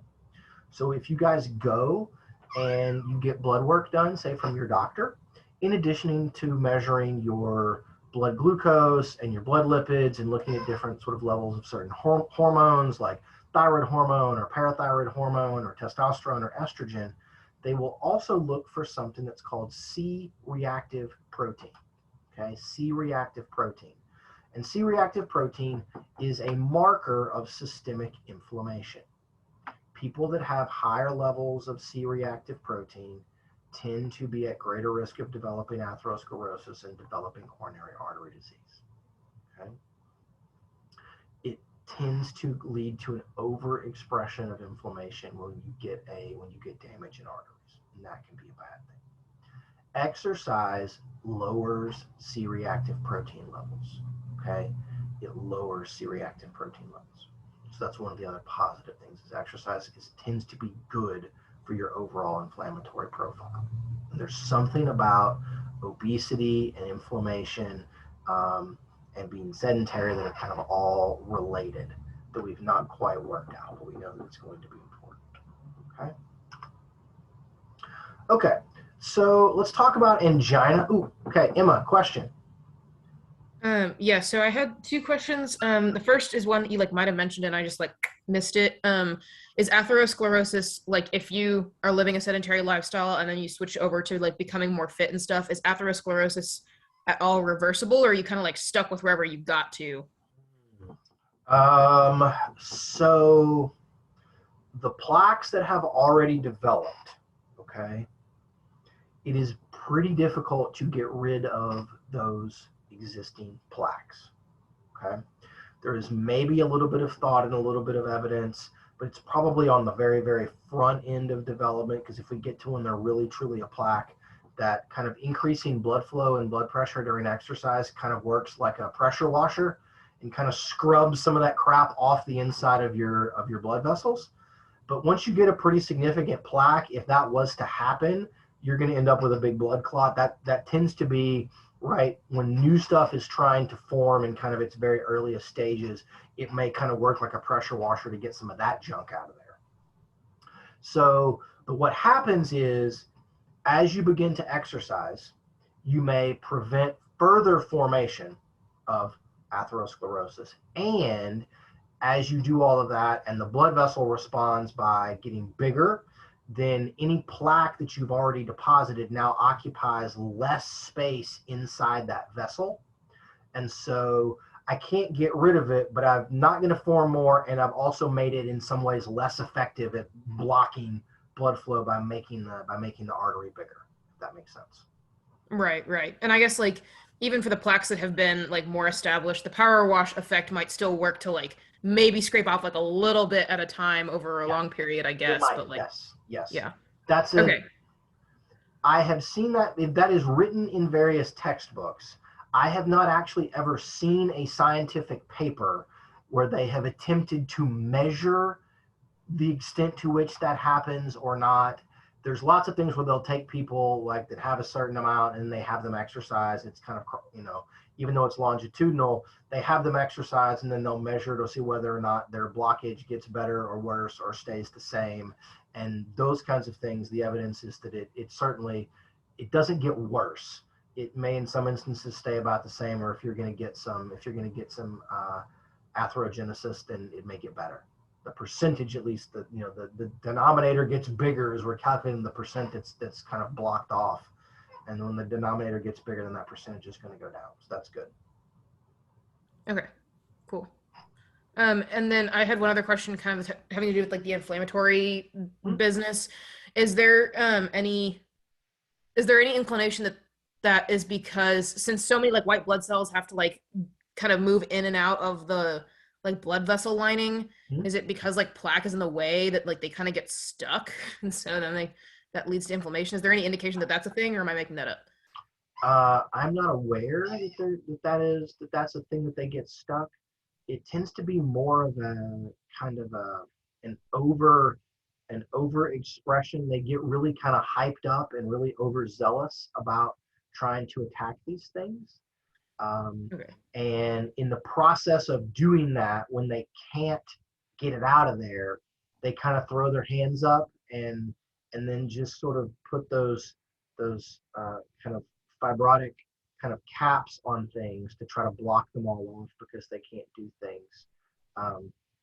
so if you guys go and you get blood work done, say from your doctor, in addition to measuring your blood glucose and your blood lipids and looking at different sort of levels of certain hormones like thyroid hormone or parathyroid hormone or testosterone or estrogen, they will also look for something that's called C-reactive protein. Okay, C-reactive protein. And C-reactive protein is a marker of systemic inflammation. People that have higher levels of C-reactive protein tend to be at greater risk of developing atherosclerosis and developing coronary artery disease. Okay? It tends to lead to an overexpression of inflammation when you get damage in arteries, and that can be a bad thing. Exercise lowers C-reactive protein levels. Okay, it lowers C-reactive protein levels. So that's one of the other positive things is exercise tends to be good for your overall inflammatory profile. And there's something about obesity and inflammation and being sedentary that are kind of all related that we've not quite worked out, but we know that it's going to be important. Okay, so let's talk about angina. Ooh, okay, Emma, question. Yeah, so I had two questions. The first is one that you might have mentioned and I just missed it. Is atherosclerosis if you are living a sedentary lifestyle and then you switch over to becoming more fit and stuff, is atherosclerosis at all reversible, or are you kind of stuck with wherever you got to? So the plaques that have already developed, okay, it is pretty difficult to get rid of those existing plaques. Okay, there is maybe a little bit of thought and a little bit of evidence, but it's probably on the very, very front end of development, because if we get to when they're really truly a plaque, that kind of increasing blood flow and blood pressure during exercise kind of works like a pressure washer and kind of scrubs some of that crap off the inside of your blood vessels. But once you get a pretty significant plaque, if that was to happen, you're going to end up with a big blood clot. That tends to be right when new stuff is trying to form in kind of its very earliest stages. It may kind of work like a pressure washer to get some of that junk out of there. So, but what happens is, as you begin to exercise, you may prevent further formation of atherosclerosis. And as you do all of that and the blood vessel responds by getting bigger, then any plaque that you've already deposited now occupies less space inside that vessel. And so I can't get rid of it, but I'm not going to form more. And I've also made it in some ways less effective at blocking blood flow by making the artery bigger, if that makes sense. Right. And I guess even for the plaques that have been more established, the power wash effect might still work to maybe scrape off a little bit at a time over a long period, I guess. But yes. Yeah. That's okay. I have seen that is written in various textbooks. I have not actually ever seen a scientific paper where they have attempted to measure the extent to which that happens or not. there's lots of things where they'll take people like that have a certain amount and they have them exercise. It's kind of, even though it's longitudinal, they have them exercise and then they'll measure to see whether or not their blockage gets better or worse or stays the same. And those kinds of things, the evidence is that it certainly, it doesn't get worse. It may in some instances stay about the same, or if you're going to get some atherogenesis, then it may get better. The percentage, at least, the denominator gets bigger as we're calculating the percent that's kind of blocked off. And when the denominator gets bigger, then that percentage is going to go down. So that's good. Okay, cool. And then I had one other question kind of having to do with like the inflammatory business. Is there any inclination that is because since so many like white blood cells have to like kind of move in and out of the like blood vessel lining, is it because like plaque is in the way that like they kind of get stuck and so then that leads to inflammation? Is there any indication that that's a thing, or am I making that up? I'm not aware that's a thing that they get stuck. It tends to be more of a kind of an over expression. They get really kind of hyped up and really overzealous about trying to attack these things. Okay. And in the process of doing that, when they can't get it out of there, they kind of throw their hands up and then just sort of put those kind of fibrotic kind of caps on things to try to block them all off because they can't do things.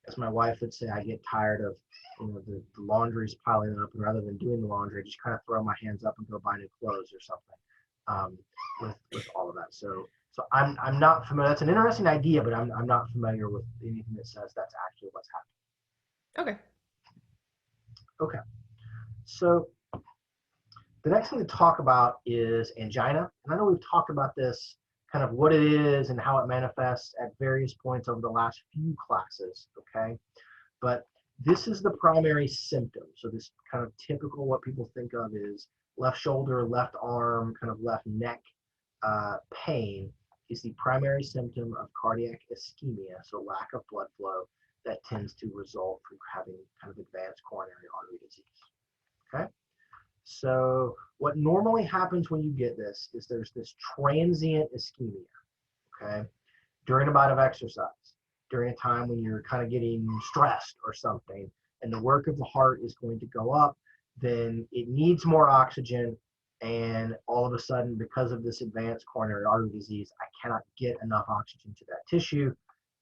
As my wife would say, I get tired of the laundry's piling up, and rather than doing the laundry, I just kind of throw my hands up and go buy new clothes or something with all of that. So I'm not familiar. That's an interesting idea, but I'm not familiar with anything that says that's actually what's happening. Okay. So the next thing to talk about is angina. And I know we've talked about this, kind of what it is and how it manifests at various points over the last few classes, okay? But this is the primary symptom. So this kind of typical, what people think of is left shoulder, left arm, kind of left neck pain is the primary symptom of cardiac ischemia, so lack of blood flow that tends to result from having kind of advanced coronary artery disease, okay? So what normally happens when you get this is there's this transient ischemia, okay, during a bout of exercise, during a time when you're kind of getting stressed or something, and the work of the heart is going to go up, then it needs more oxygen, and all of a sudden, because of this advanced coronary artery disease, I cannot get enough oxygen to that tissue.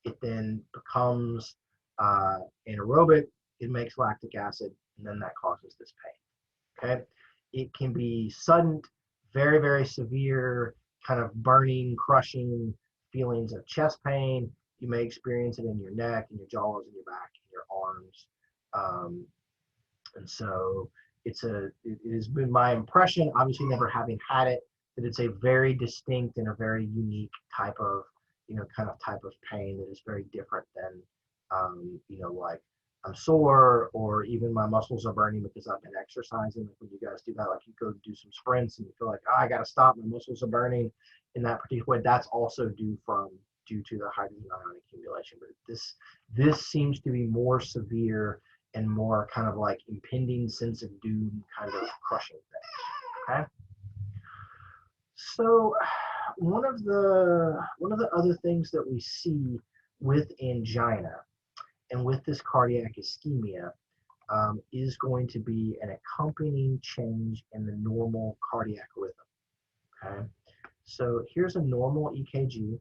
It then becomes anaerobic, it makes lactic acid, and then that causes this pain, okay? It can be sudden, very, very severe, kind of burning, crushing feelings of chest pain. You may experience it in your neck, in your jaws, in your back, in your arms. And so it has been my impression, obviously never having had it, that it's a very distinct and a very unique type of, type of pain that is very different than, like I'm sore, or even my muscles are burning because I've been exercising. Like when you guys do that, like you go do some sprints and you feel like, oh, I got to stop, my muscles are burning in that particular way. That's also due to the hydrogen ion accumulation. But this seems to be more severe and more kind of like impending sense of doom, kind of crushing thing. Okay. So one of the other things that we see with angina and with this cardiac ischemia is going to be an accompanying change in the normal cardiac rhythm. Okay. So here's a normal EKG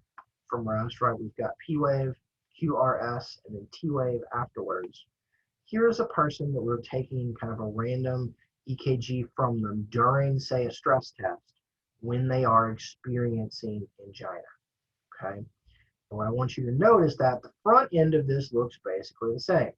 from rest, right? We've got P wave, QRS, and then T wave afterwards. Here's a person that we're taking kind of a random EKG from them during, say, a stress test when they are experiencing angina, okay? And what I want you to notice that the front end of this looks basically the same.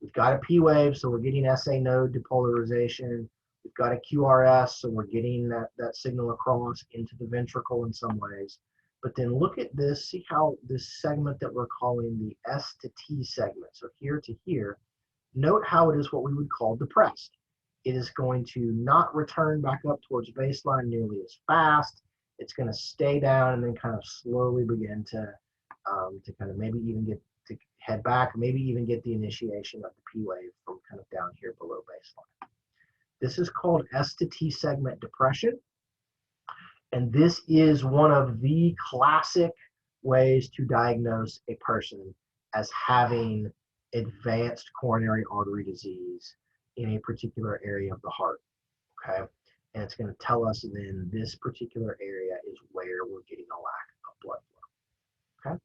We've got a P wave, so we're getting SA node depolarization. We've got a QRS, so we're getting that signal across into the ventricle in some ways. But then look at this, see how this segment that we're calling the S to T segment, so here to here, note how it is what we would call depressed. It is going to not return back up towards baseline nearly as fast. It's going to stay down and then kind of slowly begin to kind of maybe even get to head back, maybe even get the initiation of the P wave from kind of down here below baseline. This is called S to T segment depression. And this is one of the classic ways to diagnose a person as having advanced coronary artery disease in a particular area of the heart, okay? And it's going to tell us then this particular area is where we're getting a lack of blood flow, okay?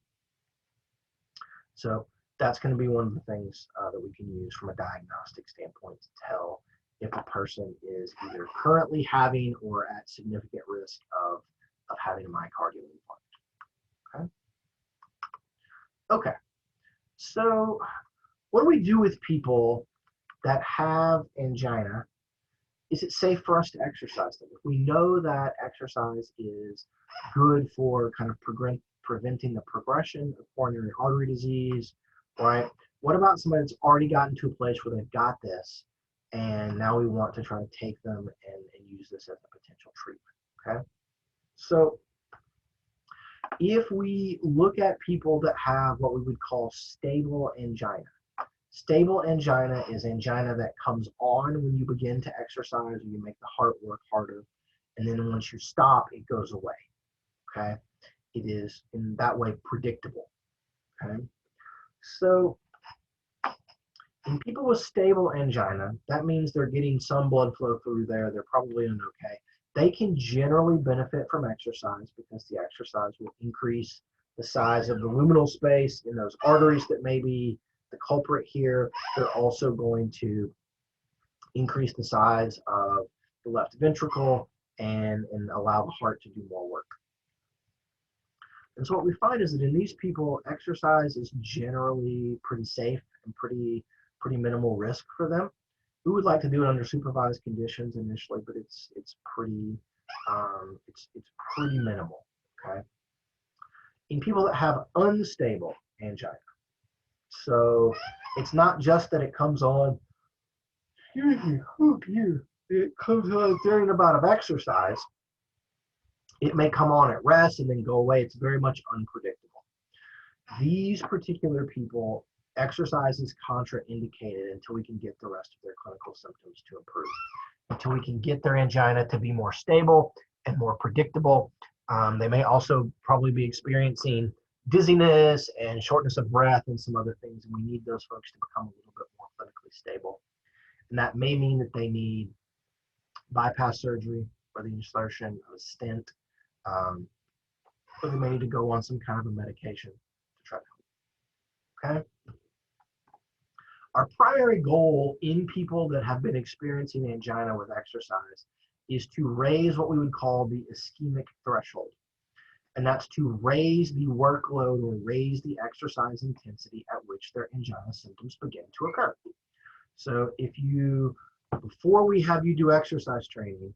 So that's going to be one of the things that we can use from a diagnostic standpoint to tell if a person is either currently having or at significant risk of having a myocardial infarct, okay? Okay, so what do we do with people that have angina? Is it safe for us to exercise them? If we know that exercise is good for kind of preventing the progression of coronary artery disease, right? What about somebody that's already gotten to a place where they've got this, and now we want to try to take them and use this as a potential treatment, okay? So if we look at people that have what we would call stable angina, stable angina is angina that comes on when you begin to exercise or you make the heart work harder, and then once you stop, it goes away, okay? It is in that way predictable, okay? So in people with stable angina, that means they're getting some blood flow through there, they're probably doing okay. They can generally benefit from exercise because the exercise will increase the size of the luminal space in those arteries that may be the culprit here. They're also going to increase the size of the left ventricle and allow the heart to do more work. And so what we find is that in these people, exercise is generally pretty safe and pretty minimal risk for them. We would like to do it under supervised conditions initially, but it's pretty minimal, okay? In people that have unstable angina, so it's not just that it comes on, it comes on during a bout of exercise. It may come on at rest and then go away. It's very much unpredictable. These particular people, exercise is contraindicated until we can get the rest of their clinical symptoms to improve, until we can get their angina to be more stable and more predictable. They may also probably be experiencing dizziness and shortness of breath and some other things, and we need those folks to become a little bit more clinically stable. And that may mean that they need bypass surgery or the insertion of a stent, or they may need to go on some kind of a medication to try to help, okay? Our primary goal in people that have been experiencing angina with exercise is to raise what we would call the ischemic threshold. And that's to raise the workload or raise the exercise intensity at which their angina symptoms begin to occur. So before we have you do exercise training,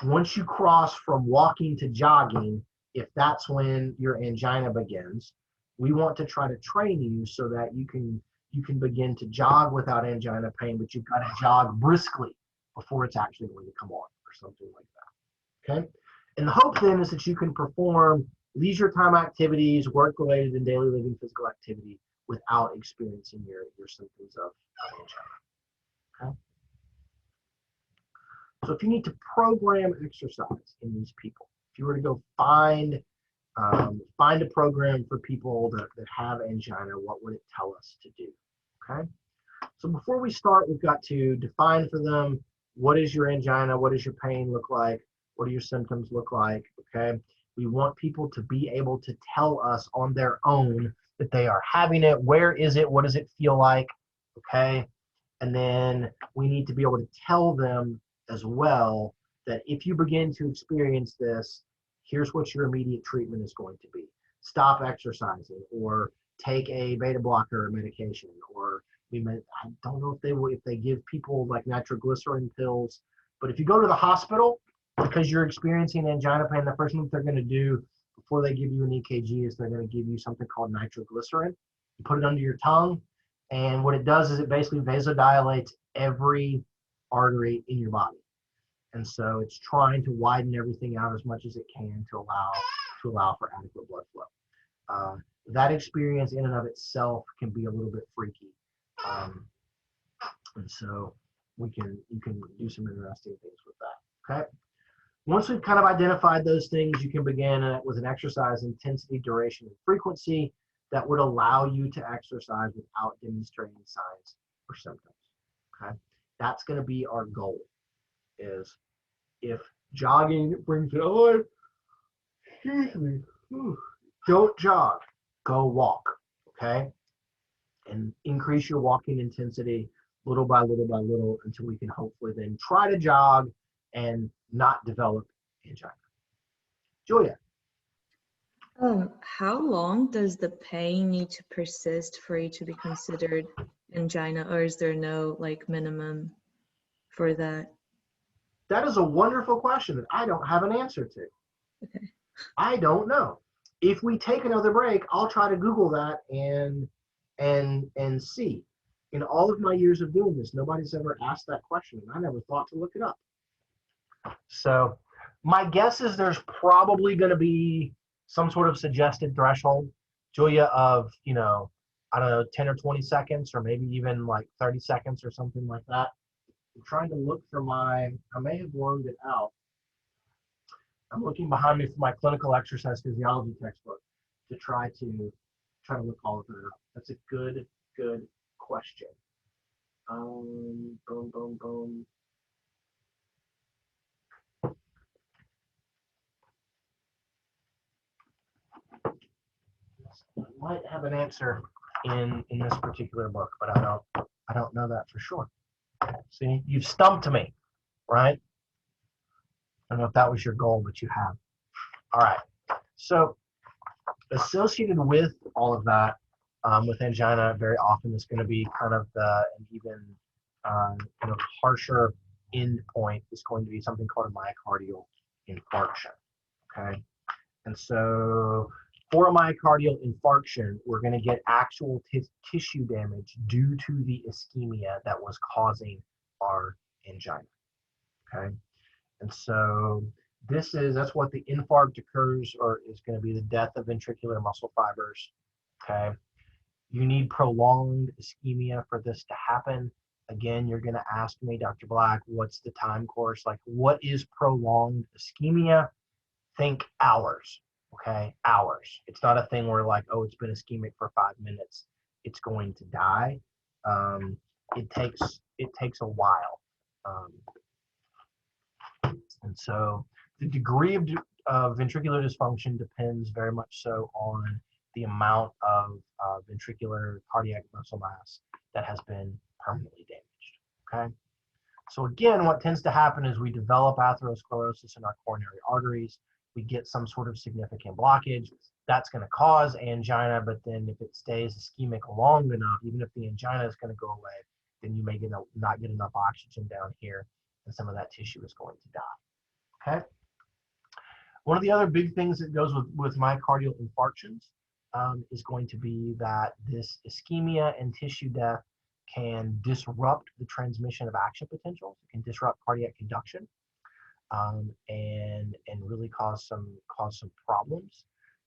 once you cross from walking to jogging, if that's when your angina begins, we want to try to train you so that you can begin to jog without angina pain, but you've got to jog briskly before it's actually going to come on or something like that, okay? And the hope then is that you can perform leisure time activities, work-related and daily living physical activity without experiencing your symptoms of angina, okay? So if you need to program exercise in these people, if you were to go find a program for people that have angina, what would it tell us to do, okay? So before we start, we've got to define for them, what is your angina? What does your pain look like? What do your symptoms look like, okay? We want people to be able to tell us on their own that they are having it. Where is it? What does it feel like, okay? And then we need to be able to tell them as well that if you begin to experience this, here's what your immediate treatment is going to be. Stop exercising or take a beta blocker medication, or I don't know if they give people like nitroglycerin pills, but if you go to the hospital because you're experiencing angina pain, the first thing they're going to do before they give you an EKG is they're going to give you something called nitroglycerin. You put it under your tongue, and what it does is it basically vasodilates every artery in your body. And so it's trying to widen everything out as much as it can to allow for adequate blood flow. That experience in and of itself can be a little bit freaky. And so you can do some interesting things with that. Okay. Once we've kind of identified those things, you can begin with an exercise intensity, duration, and frequency that would allow you to exercise without demonstrating signs or symptoms. Okay, that's going to be our goal. Is if jogging brings it on, excuse me, don't jog, go walk. Okay, and increase your walking intensity little by little by little until we can hopefully then try to jog and not develop angina. Julia. How long does the pain need to persist for it to be considered angina, or is there no like minimum for that? That is a wonderful question that I don't have an answer to. Okay. I don't know. If we take another break, I'll try to Google that and see. In all of my years of doing this, nobody's ever asked that question, and I never thought to look it up. So my guess is there's probably going to be some sort of suggested threshold, Julia, of, I don't know, 10 or 20 seconds, or maybe even like 30 seconds or something like that. I'm trying to look for I may have loaned it out. I'm looking behind me for my clinical exercise physiology textbook to try to look all of that up. That's a good question. Boom, boom, boom. I might have an answer in this particular book, but I don't know that for sure. See, you've stumped me, right? I don't know if that was your goal, but you have. All right. So associated with all of that, with angina, very often is going to be kind of an even harsher end point is going to be something called a myocardial infarction. Okay. And so for a myocardial infarction, we're going to get actual tissue damage due to the ischemia that was causing our angina. Okay. And so that's what the infarct occurs, or is going to be the death of ventricular muscle fibers. Okay. You need prolonged ischemia for this to happen. Again, you're going to ask me, Dr. Black, what's the time course? Like, what is prolonged ischemia? Think hours. Okay, hours. It's not a thing where like, oh, it's been ischemic for 5 minutes, it's going to die. It takes a while. And so the degree of ventricular dysfunction depends very much so on the amount of ventricular cardiac muscle mass that has been permanently damaged. Okay. So again, what tends to happen is we develop atherosclerosis in our coronary arteries. We get some sort of significant blockage. That's going to cause angina, but then if it stays ischemic long enough, even if the angina is going to go away, then you may not get enough oxygen down here, and some of that tissue is going to die. Okay. One of the other big things that goes with myocardial infarctions is going to be that this ischemia and tissue death can disrupt the transmission of action potentials. It can disrupt cardiac conduction, and really cause some problems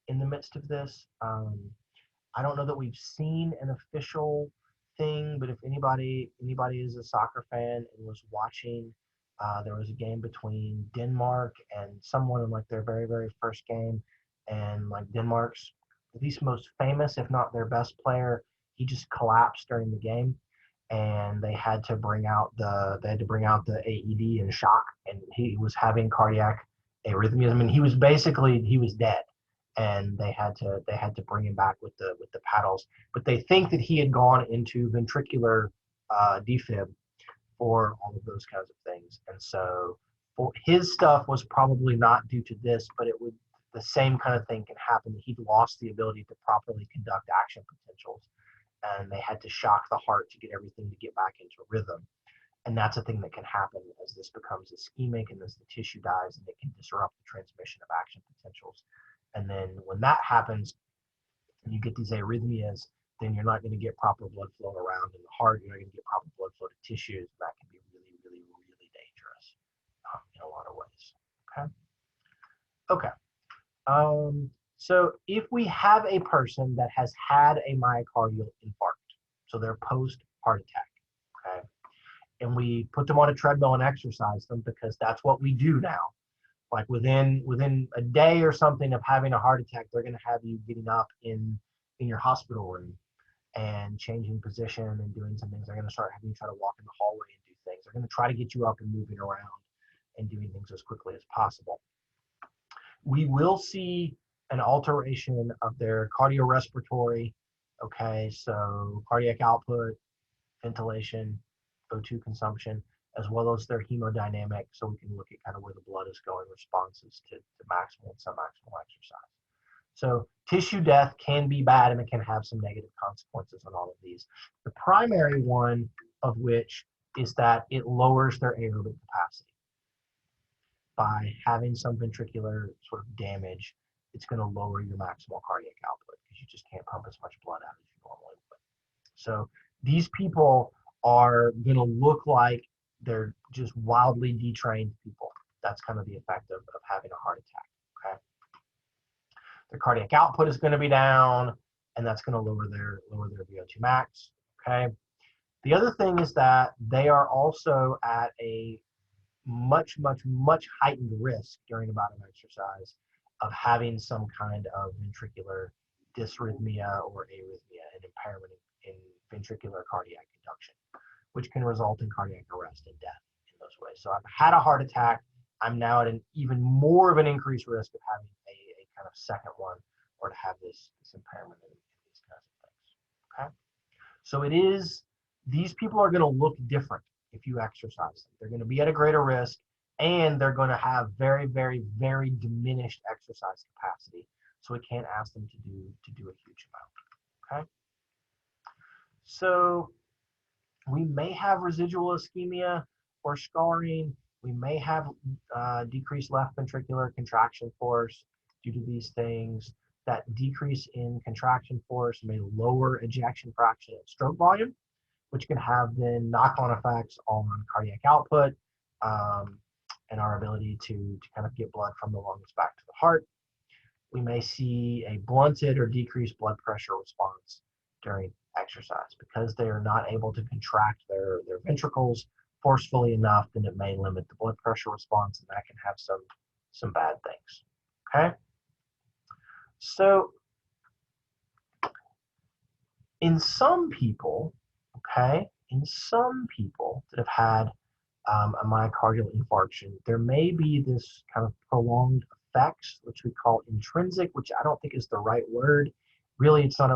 in the midst of this. I don't know that we've seen an official thing, but if anybody is a soccer fan and was watching, there was a game between Denmark and someone in like their very, very first game, and like Denmark's at least most famous, if not their best player, he just collapsed during the game, and they had to bring out the AED in shock, and he was having cardiac arrhythmias. I mean, he was dead, and they had to bring him back with the paddles. But they think that he had gone into ventricular defib for all of those kinds of things, and so his stuff was probably not due to this, but the same kind of thing can happen. He'd lost the ability to properly conduct action potentials, and they had to shock the heart to get everything to get back into rhythm. And that's a thing that can happen as this becomes ischemic and as the tissue dies, and it can disrupt the transmission of action potentials. And then when that happens and you get these arrhythmias, then you're not going to get proper blood flow around in the heart. You're not going to get proper blood flow to tissues. That can be really, really, really dangerous in a lot of ways. Okay. So if we have a person that has had a myocardial infarct, so they're post heart attack, okay, and we put them on a treadmill and exercise them, because that's what we do now. Like within a day or something of having a heart attack, they're going to have you getting up in your hospital room and changing position and doing some things. They're going to start having you try to walk in the hallway and do things. They're going to try to get you up and moving around and doing things as quickly as possible. We will see an alteration of their cardiorespiratory, okay, so cardiac output, ventilation, O2 consumption, as well as their hemodynamic, so we can look at kind of where the blood is going, responses to maximal and submaximal exercise. So tissue death can be bad, and it can have some negative consequences on all of these. The primary one of which is that it lowers their aerobic capacity. By having some ventricular sort of damage, it's going to lower your maximal cardiac output, because you just can't pump as much blood out as you normally would. So these people are going to look like they're just wildly detrained people. That's kind of the effect of having a heart attack, okay? Their cardiac output is going to be down, and that's going to lower their VO2 max, okay? The other thing is that they are also at a much heightened risk during a bottom exercise of having some kind of ventricular dysrhythmia or arrhythmia, an impairment in ventricular cardiac conduction, which can result in cardiac arrest and death in those ways. So I've had a heart attack. I'm now at an even more of an increased risk of having a kind of second one, or to have this impairment in these kinds of things. Okay. So these people are going to look different if you exercise them. They're going to be at a greater risk, and they're going to have very diminished exercise capacity. So we can't ask them to do a huge amount. Okay. So we may have residual ischemia or scarring. We may have decreased left ventricular contraction force due to these things. That decrease in contraction force may lower ejection fraction and stroke volume, which can have then knock-on effects on cardiac output and our ability to kind of get blood from the lungs back to the heart. We may see a blunted or decreased blood pressure response during exercise, because they are not able to contract their ventricles forcefully enough. Then it may limit the blood pressure response, and that can have some bad things. Okay. So in some people, okay, that have had a myocardial infarction, there may be this kind of prolonged effects, which we call intrinsic, which I don't think is the right word. Really, it's not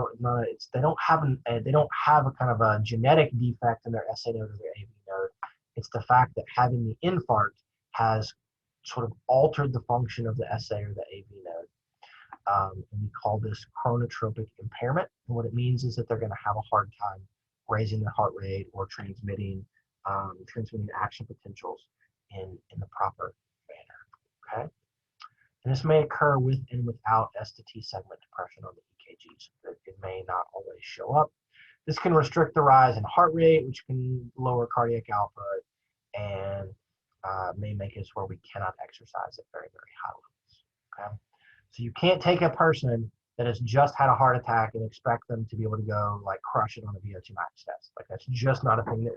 they don't have a kind of a genetic defect in their SA node or their AV node. It's the fact that having the infarct has sort of altered the function of the SA or the AV node. And we call this chronotropic impairment. And what it means is that they're going to have a hard time raising their heart rate or transmitting action potentials in the proper manner. Okay. And this may occur with and without S-T segment depression on the EKGs. It may not always show up. This can restrict the rise in heart rate, which can lower cardiac output, and may make us where we cannot exercise at very high levels. Okay, so you can't take a person that has just had a heart attack and expect them to be able to go like crush it on a VO2 max test. Like, that's just not a thing that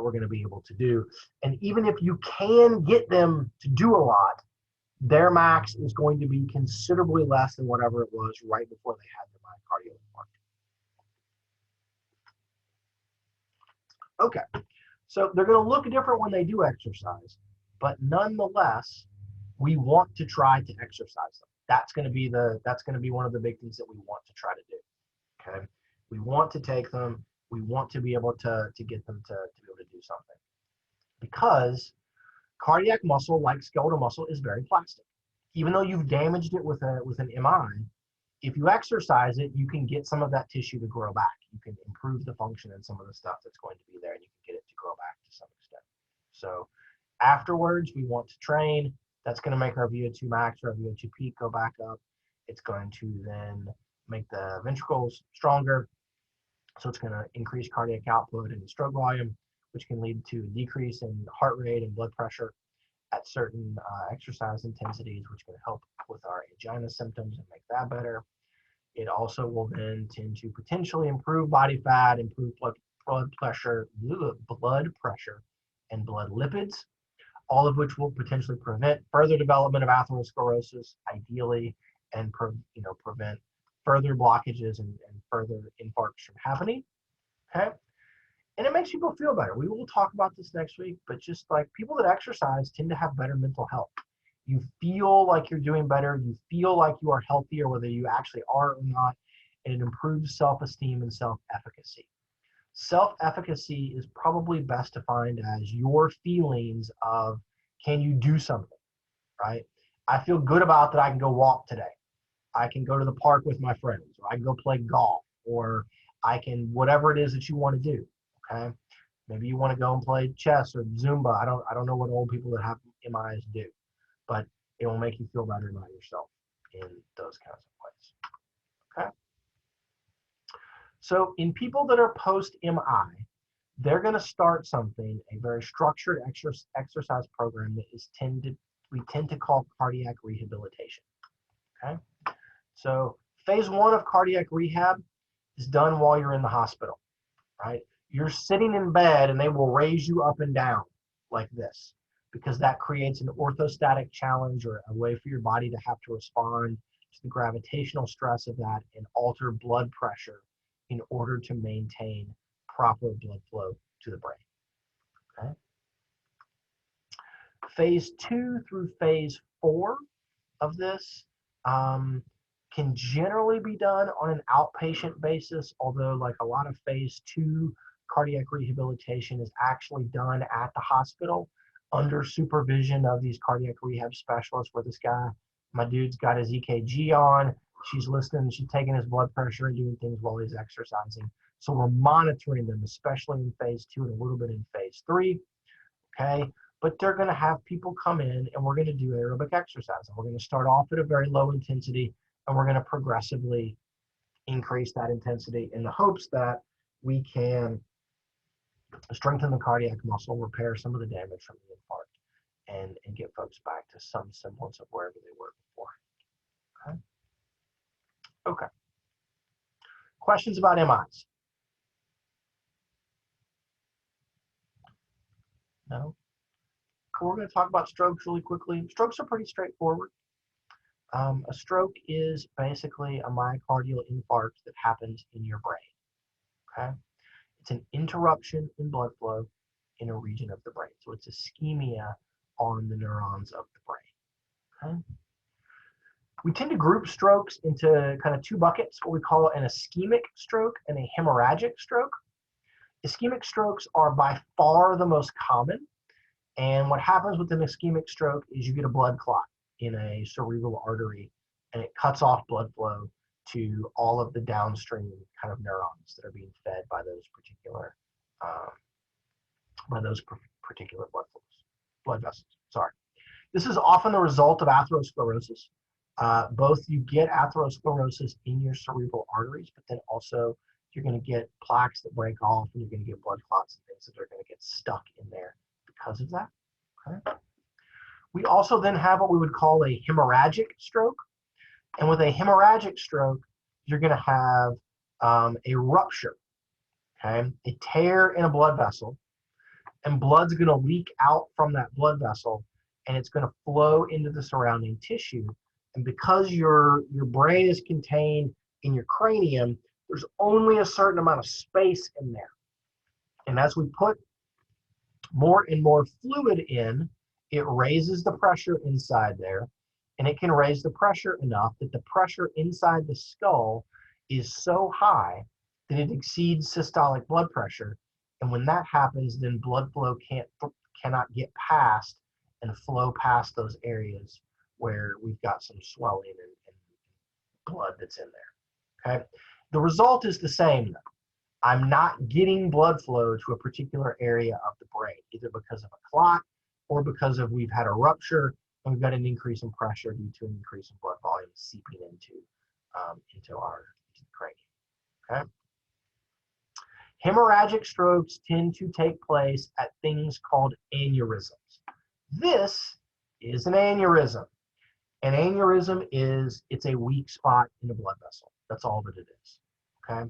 we're going to be able to do. And even if you can get them to do a lot, their max is going to be considerably less than whatever it was right before they had their myocardial infarction. Okay, so they're going to look different when they do exercise, but nonetheless, we want to try to exercise them. That's going to be one of the big things that we want to try to do. Okay, we want to take them. We want to be able to get them to be able to do something, because cardiac muscle, like skeletal muscle, is very plastic. Even though you've damaged it with an MI, if you exercise it, you can get some of that tissue to grow back. You can improve the function and some of the stuff that's going to be there, and you can get it to grow back to some extent. So afterwards, we want to train. That's going to make our VO2 max or our VO2 peak go back up. It's going to then make the ventricles stronger. So it's going to increase cardiac output and stroke volume, which can lead to a decrease in heart rate and blood pressure at certain exercise intensities, which can help with our angina symptoms and make that better. It also will then tend to potentially improve body fat, improve blood blood pressure, and blood lipids, all of which will potentially prevent further development of atherosclerosis, ideally, and prevent further blockages and further infarcts from happening. Okay, and it makes people feel better. We will talk about this next week, but just like people that exercise tend to have better mental health. You feel like you're doing better. You feel like you are healthier, whether you actually are or not, and it improves self-esteem and self-efficacy. Self-efficacy is probably best defined as your feelings of, can you do something, right? I feel good about that I can go walk today. I can go to the park with my friends, or I can go play golf, or I can, whatever it is that you want to do, okay? Maybe you want to go and play chess or Zumba. I don't know what old people that have MIs do, but it will make you feel better about yourself in those kinds of ways, okay? So in people that are post-MI, they're going to start something, a very structured exercise program that we tend to call cardiac rehabilitation, okay? So phase 1 of cardiac rehab is done while you're in the hospital, right? You're sitting in bed and they will raise you up and down like this, because that creates an orthostatic challenge, or a way for your body to have to respond to the gravitational stress of that and alter blood pressure in order to maintain proper blood flow to the brain. Okay? Phase 2 through phase 4 of this can generally be done on an outpatient basis, although like a lot of phase 2 cardiac rehabilitation is actually done at the hospital under supervision of these cardiac rehab specialists, where this guy, my dude's got his EKG on, she's listening, she's taking his blood pressure and doing things while he's exercising. So we're monitoring them, especially in phase 2 and a little bit in phase 3, okay? But they're gonna have people come in and we're gonna do aerobic exercise. And we're gonna start off at a very low intensity, and we're gonna progressively increase that intensity in the hopes that we can strengthen the cardiac muscle, repair some of the damage from the infarct, and get folks back to some semblance of wherever they were before. Okay. Okay. Questions about MIs? No? Cool. We're going to talk about strokes really quickly. Strokes are pretty straightforward. A stroke is basically a myocardial infarct that happens in your brain. Okay? It's an interruption in blood flow in a region of the brain. So it's ischemia on the neurons of the brain. Okay? We tend to group strokes into kind of 2 buckets, what we call an ischemic stroke and a hemorrhagic stroke. Ischemic strokes are by far the most common. And what happens with an ischemic stroke is you get a blood clot in a cerebral artery, and it cuts off blood flow to all of the downstream kind of neurons that are being fed by those particular blood vessels. Sorry. This is often the result of atherosclerosis. Both you get atherosclerosis in your cerebral arteries, but then also you're going to get plaques that break off, and you're going to get blood clots and things that are going to get stuck in there because of that. Okay. We also then have what we would call a hemorrhagic stroke. And with a hemorrhagic stroke, you're going to have a rupture, okay, a tear in a blood vessel, and blood's going to leak out from that blood vessel, and it's going to flow into the surrounding tissue. And because your brain is contained in your cranium, there's only a certain amount of space in there. And as we put more and more fluid in, it raises the pressure inside there, and it can raise the pressure enough that the pressure inside the skull is so high that it exceeds systolic blood pressure. And when that happens, then blood flow cannot get past and flow past those areas where we've got some swelling and blood that's in there. Okay, the result is the same though. I'm not getting blood flow to a particular area of the brain, either because of a clot or because of we've had a rupture and we've got an increase in pressure due to an increase in blood volume seeping into the cranium. Okay. Hemorrhagic strokes tend to take place at things called aneurysms. This is an aneurysm. An aneurysm it's a weak spot in a blood vessel. That's all that it is. Okay.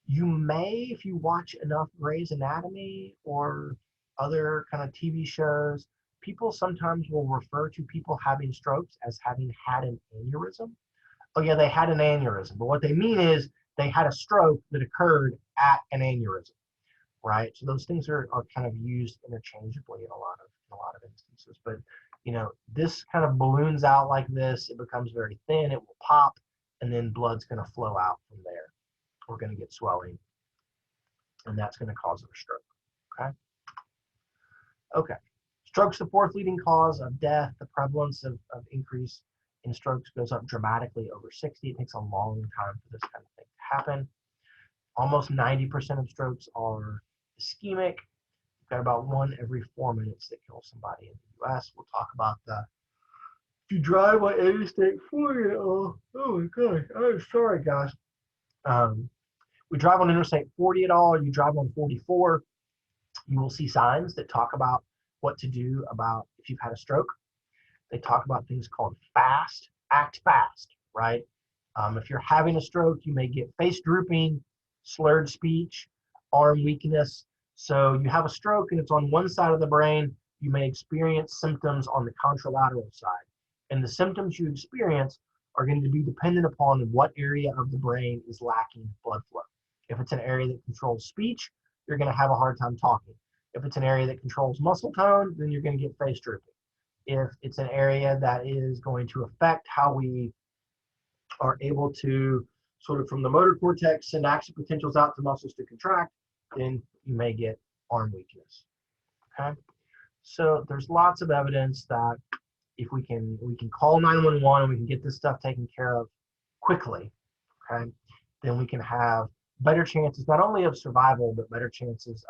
You may, if you watch enough Grey's Anatomy or other kind of TV shows, people sometimes will refer to people having strokes as having had an aneurysm. Oh yeah, they had an aneurysm, but what they mean is they had a stroke that occurred at an aneurysm, right? So those things are kind of used interchangeably in a lot of instances. But you know, this kind of balloons out like this, it becomes very thin, it will pop, and then blood's going to flow out from there. We're going to get swelling, and that's going to cause a stroke. Okay. Okay. Stroke's the fourth leading cause of death. The prevalence of increase in strokes goes up dramatically over 60. It takes a long time for this kind of thing to happen. Almost 90% of strokes are ischemic. You've got about 1 every 4 minutes that kills somebody in the US. We'll talk about the, if you drive on Interstate 40, oh my gosh, I'm sorry guys. We drive on Interstate 40 at all, or you drive on 44, you will see signs that talk about what to do about if you've had a stroke. They talk about things called fast, act fast, right? If you're having a stroke, you may get face drooping, slurred speech, arm weakness. So you have a stroke and it's on one side of the brain, you may experience symptoms on the contralateral side. And the symptoms you experience are going to be dependent upon what area of the brain is lacking blood flow. If it's an area that controls speech, you're going to have a hard time talking. If it's an area that controls muscle tone, then you're going to get face drooping. If it's an area that is going to affect how we are able to sort of from the motor cortex send action potentials out to muscles to contract, then you may get arm weakness. Okay, so there's lots of evidence that if we can call 911 and we can get this stuff taken care of quickly, okay, then we can have better chances not only of survival but better chances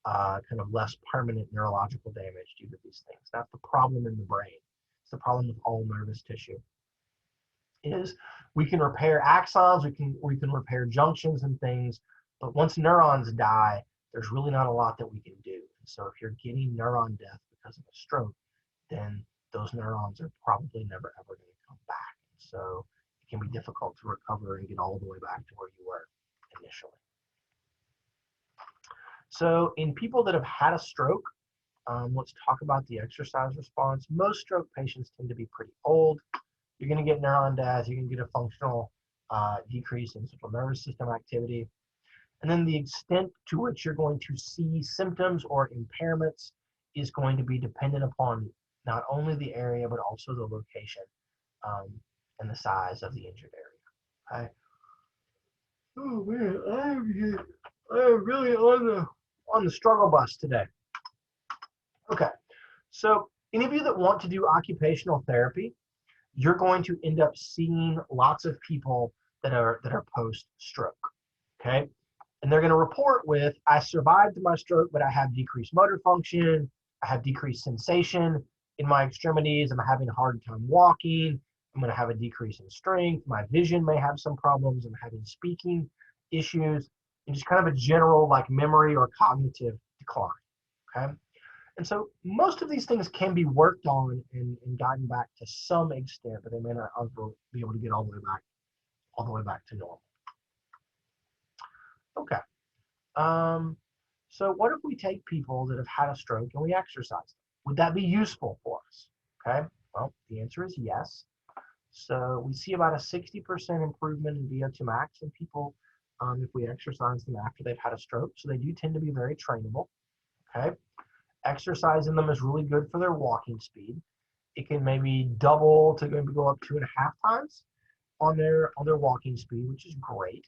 of kind of less permanent neurological damage due to these things. That's the problem in the brain. It's the problem with all nervous tissue. Is we can repair axons, we can repair junctions and things, but once neurons die, there's really not a lot that we can do. And so if you're getting neuron death because of a stroke, then those neurons are probably never ever going to come back. So it can be difficult to recover and get all the way back to where you were initially. So in people that have had a stroke, let's talk about the exercise response. Most stroke patients tend to be pretty old. You're going to get neuron death. You're going to get a functional decrease in central nervous system activity. And then the extent to which you're going to see symptoms or impairments is going to be dependent upon not only the area, but also the location and the size of the injured area. Okay. Oh man, I am really on the struggle bus today. Okay, so any of you that want to do occupational therapy, you're going to end up seeing lots of people that are post-stroke. Okay, and they're going to report with, I survived my stroke, but I have decreased motor function, I have decreased sensation in my extremities, I'm having a hard time walking, I'm going to have a decrease in strength, my vision may have some problems, I'm having speaking issues, and just kind of a general like memory or cognitive decline. Okay, and so most of these things can be worked on and gotten back to some extent, but they may not ever be able to get all the way back to normal. Okay, so what if we take people that have had a stroke and we exercise them? Would that be useful for us? Okay, well, the answer is yes. So we see about a 60% improvement in VO2 max in people if we exercise them after they've had a stroke. So they do tend to be very trainable. Okay, exercising them is really good for their walking speed. It can maybe double to maybe go up 2.5 times on their walking speed, which is great.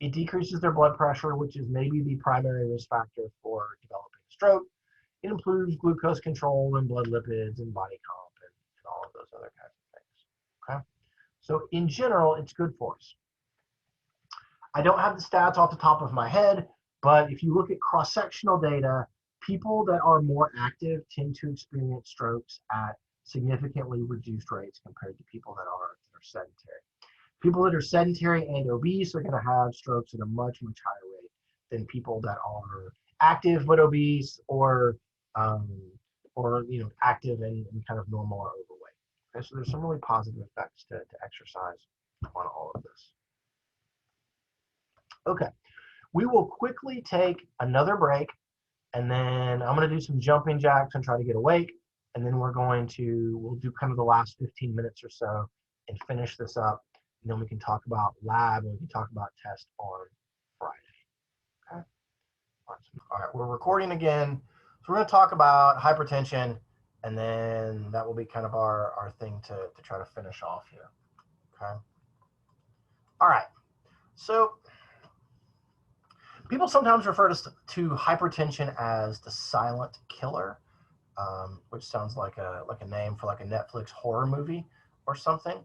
It decreases their blood pressure, which is maybe the primary risk factor for developing a stroke. It improves glucose control and blood lipids and body comp and all of those other kinds of things. Okay, so in general, it's good for us. I don't have the stats off the top of my head, but if you look at cross-sectional data, people that are more active tend to experience strokes at significantly reduced rates compared to people that are sedentary. People that are sedentary and obese are going to have strokes at a much, much higher rate than people that are active but obese or active and kind of normal or overweight. Okay, so there's some really positive effects to exercise on all of this. Okay, we will quickly take another break, and then I'm going to do some jumping jacks and try to get awake. And then we'll do kind of the last 15 minutes or so and finish this up. And then we can talk about lab and we can talk about test on Friday. Okay. All right, we're recording again. So we're going to talk about hypertension, and then that will be kind of our thing to try to finish off here. Okay. All right. So people sometimes refer to hypertension as the silent killer, which sounds like a name for like a Netflix horror movie or something.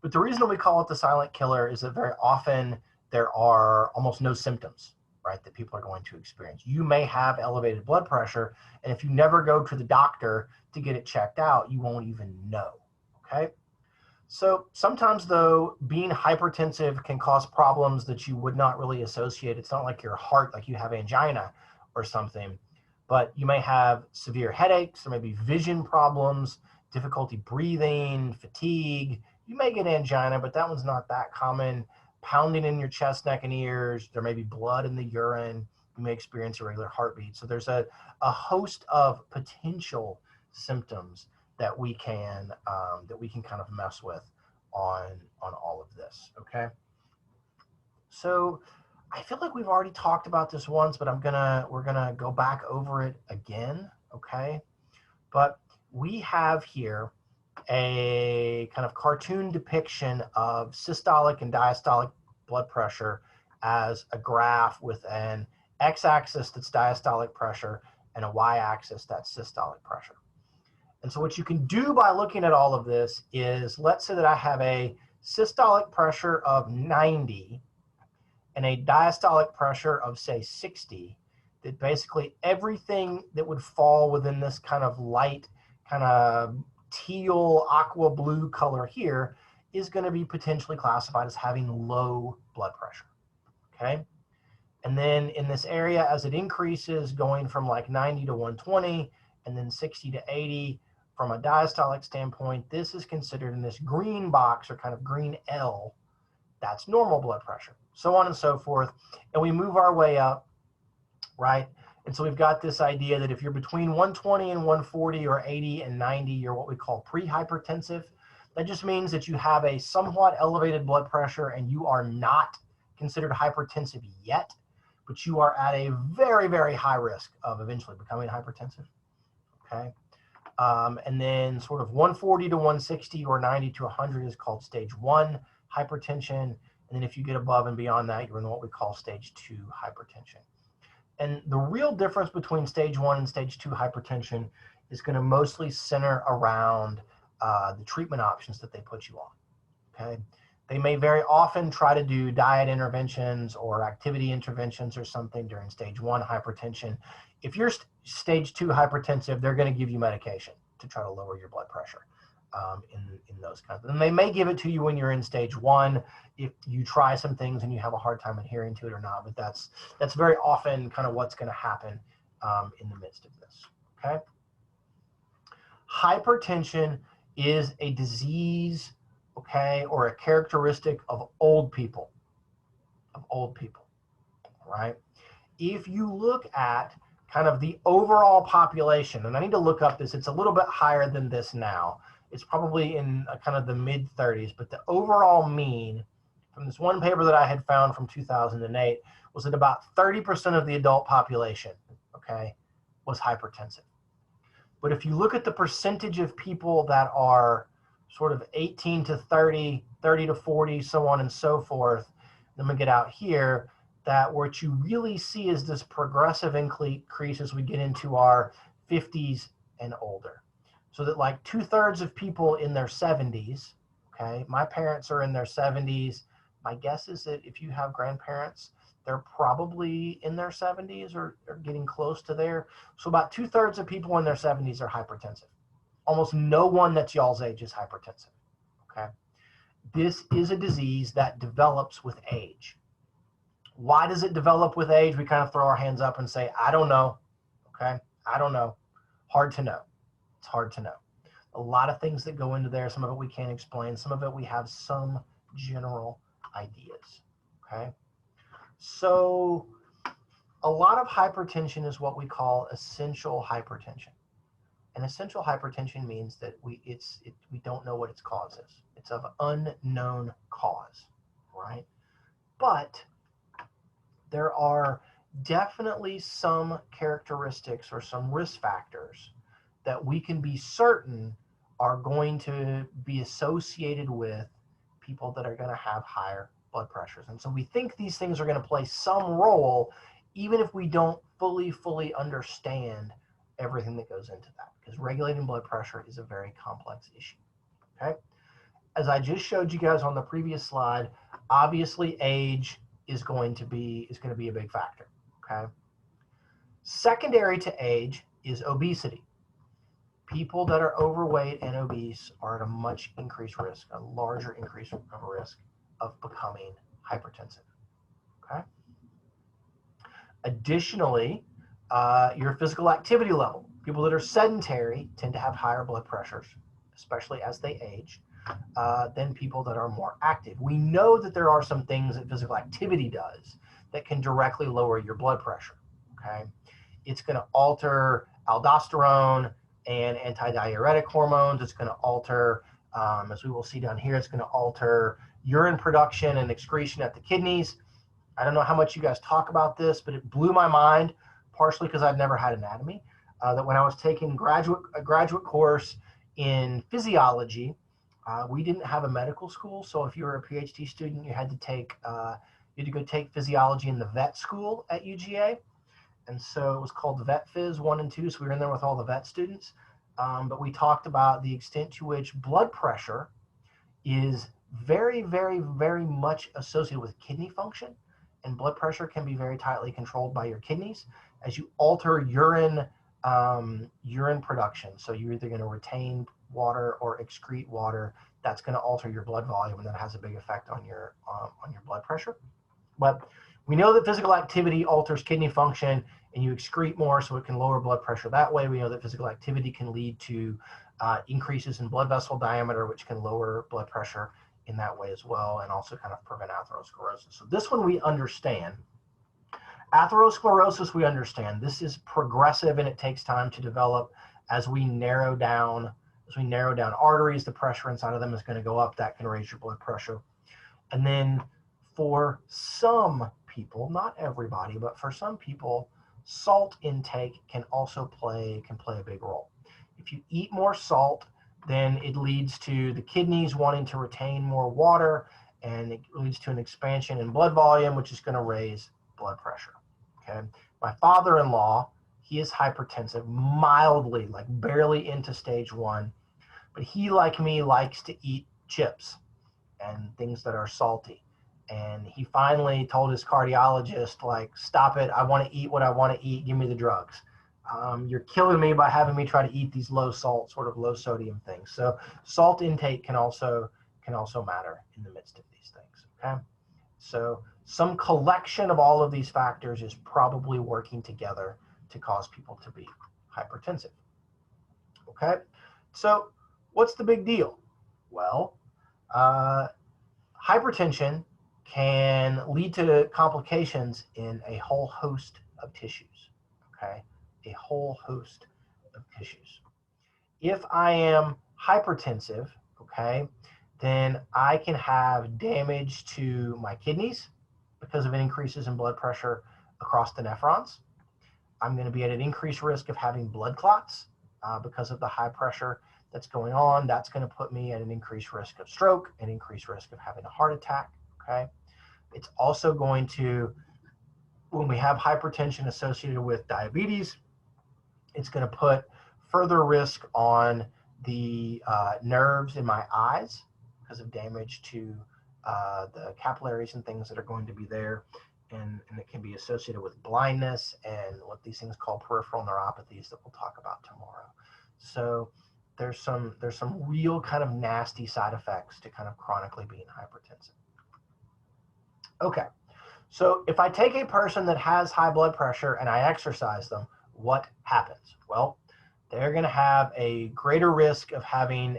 But the reason we call it the silent killer is that very often there are almost no symptoms, right, that people are going to experience. You may have elevated blood pressure, and if you never go to the doctor to get it checked out, you won't even know, okay? So sometimes, though, being hypertensive can cause problems that you would not really associate. It's not like your heart, like you have angina or something, but you may have severe headaches, there may be vision problems, difficulty breathing, fatigue. You may get angina, but that one's not that common. Pounding in your chest, neck, and ears. There may be blood in the urine. You may experience irregular heartbeat. So there's a host of potential symptoms that we can kind of mess with on all of this. Okay. So I feel like we've already talked about this once, but we're gonna go back over it again. Okay. But we have here a kind of cartoon depiction of systolic and diastolic blood pressure as a graph with an x-axis that's diastolic pressure and a y-axis that's systolic pressure. And so what you can do by looking at all of this is, let's say that I have a systolic pressure of 90 and a diastolic pressure of, say, 60, that basically everything that would fall within this kind of light, kind of teal, aqua blue color here is going to be potentially classified as having low blood pressure, okay? And then in this area, as it increases, going from like 90 to 120 and then 60 to 80, from a diastolic standpoint, this is considered in this green box or kind of green L, that's normal blood pressure, so on and so forth. And we move our way up, right? And so we've got this idea that if you're between 120 and 140 or 80 and 90, you're what we call pre-hypertensive. That just means that you have a somewhat elevated blood pressure and you are not considered hypertensive yet, but you are at a very, very high risk of eventually becoming hypertensive, okay? And then sort of 140 to 160 or 90 to 100 is called stage 1 hypertension. And then if you get above and beyond that, you're in what we call stage 2 hypertension. And the real difference between stage 1 and stage 2 hypertension is going to mostly center around the treatment options that they put you on, okay? They may very often try to do diet interventions or activity interventions or something during stage 1 hypertension. If you're stage 2 hypertensive, they're going to give you medication to try to lower your blood pressure in those kinds of. And they may give it to you when you're in stage 1 if you try some things and you have a hard time adhering to it or not. But that's very often kind of what's going to happen in the midst of this. Okay. Hypertension is a disease, okay, or a characteristic of old people, right? If you look at kind of the overall population, and I need to look up this, it's a little bit higher than this now. It's probably in kind of the mid 30s, but the overall mean from this one paper that I had found from 2008 was that about 30% of the adult population, okay, was hypertensive. But if you look at the percentage of people that are sort of 18 to 30, 30 to 40, so on and so forth, then we get out here, that what you really see is this progressive increase as we get into our 50s and older. So that like 2/3 of people in their 70s, okay, my parents are in their 70s. My guess is that if you have grandparents, they're probably in their 70s or getting close to there. So about 2/3 of people in their 70s are hypertensive. Almost no one that's y'all's age is hypertensive, okay? This is a disease that develops with age. Why does it develop with age? We kind of throw our hands up and say, I don't know, okay? I don't know. Hard to know. It's hard to know. A lot of things that go into there. Some of it we can't explain. Some of it we have some general ideas, okay? So a lot of hypertension is what we call essential hypertension. And essential hypertension means that we don't know what its cause is. It's of unknown cause, right? But there are definitely some characteristics or some risk factors that we can be certain are going to be associated with people that are going to have higher blood pressures. And so we think these things are going to play some role, even if we don't fully understand everything that goes into that, because regulating blood pressure is a very complex issue. Okay. As I just showed you guys on the previous slide, obviously age is going to be a big factor. Okay. Secondary to age is obesity. People that are overweight and obese are at a much increased risk, a larger increase of risk of becoming hypertensive. Okay. Additionally, your physical activity level. People that are sedentary tend to have higher blood pressures, especially as they age, than people that are more active. We know that there are some things that physical activity does that can directly lower your blood pressure. Okay. It's going to alter aldosterone and antidiuretic hormones. It's going to alter, as we will see down here, it's going to alter urine production and excretion at the kidneys. I don't know how much you guys talk about this, but it blew my mind, partially because I've never had anatomy, that when I was taking a graduate course in physiology, we didn't have a medical school. So if you were a PhD student, you had to go take physiology in the vet school at UGA. And so it was called Vet Phys 1 and 2. So we were in there with all the vet students. But we talked about the extent to which blood pressure is very much associated with kidney function. And blood pressure can be very tightly controlled by your kidneys as you alter urine production. So you're either going to retain water or excrete water. That's going to alter your blood volume, and that has a big effect on your blood pressure. But we know that physical activity alters kidney function, and you excrete more, so it can lower blood pressure that way. We know that physical activity can lead to increases in blood vessel diameter, which can lower blood pressure in that way as well, and also kind of prevent atherosclerosis. So this one we understand. Atherosclerosis, we understand. This is progressive, and it takes time to develop. As we narrow down arteries, the pressure inside of them is going to go up. That can raise your blood pressure. And then for some people, not everybody, but for some people, salt intake can also play a big role. If you eat more salt, then it leads to the kidneys wanting to retain more water, and it leads to an expansion in blood volume, which is going to raise blood pressure. Okay. My father-in-law, he is hypertensive, mildly, like barely into stage 1, but he, like me, likes to eat chips and things that are salty. And he finally told his cardiologist, like, stop it. I want to eat what I want to eat. Give me the drugs. You're killing me by having me try to eat these low salt, sort of low sodium things. So salt intake can also matter in the midst of these things. Okay. So some collection of all of these factors is probably working together to cause people to be hypertensive. Okay. So what's the big deal? Well, hypertension can lead to complications in a whole host of tissues. Okay. A whole host of tissues. If I am hypertensive, okay, then I can have damage to my kidneys because of increases in blood pressure across the nephrons. I'm going to be at an increased risk of having blood clots because of the high pressure that's going on. That's going to put me at an increased risk of stroke, an increased risk of having a heart attack. Okay. It's also going to, when we have hypertension associated with diabetes, it's going to put further risk on the nerves in my eyes because of damage to the capillaries and things that are going to be there. And it can be associated with blindness and what these things call peripheral neuropathies that we'll talk about tomorrow. So there's some real kind of nasty side effects to kind of chronically being hypertensive. Okay, so if I take a person that has high blood pressure and I exercise them, what happens? Well, they're going to have a greater risk of having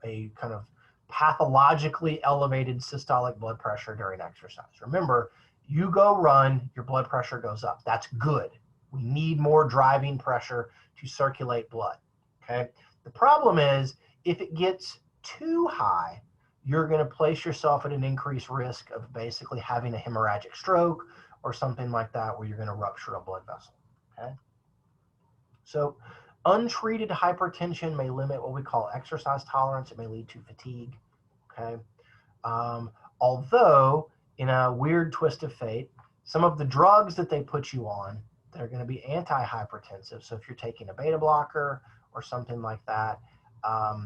a kind of pathologically elevated systolic blood pressure during exercise. Remember, You go run, your blood pressure goes up. That's good. We need more driving pressure to circulate blood, okay? The problem is if it gets too high, you're going to place yourself at an increased risk of basically having a hemorrhagic stroke or something like that where you're going to rupture a blood vessel, okay? So untreated hypertension may limit what we call exercise tolerance. It may lead to fatigue, okay? Although, in a weird twist of fate, some of the drugs that they put you on, they're going to be antihypertensive. So if you're taking a beta blocker or something like that,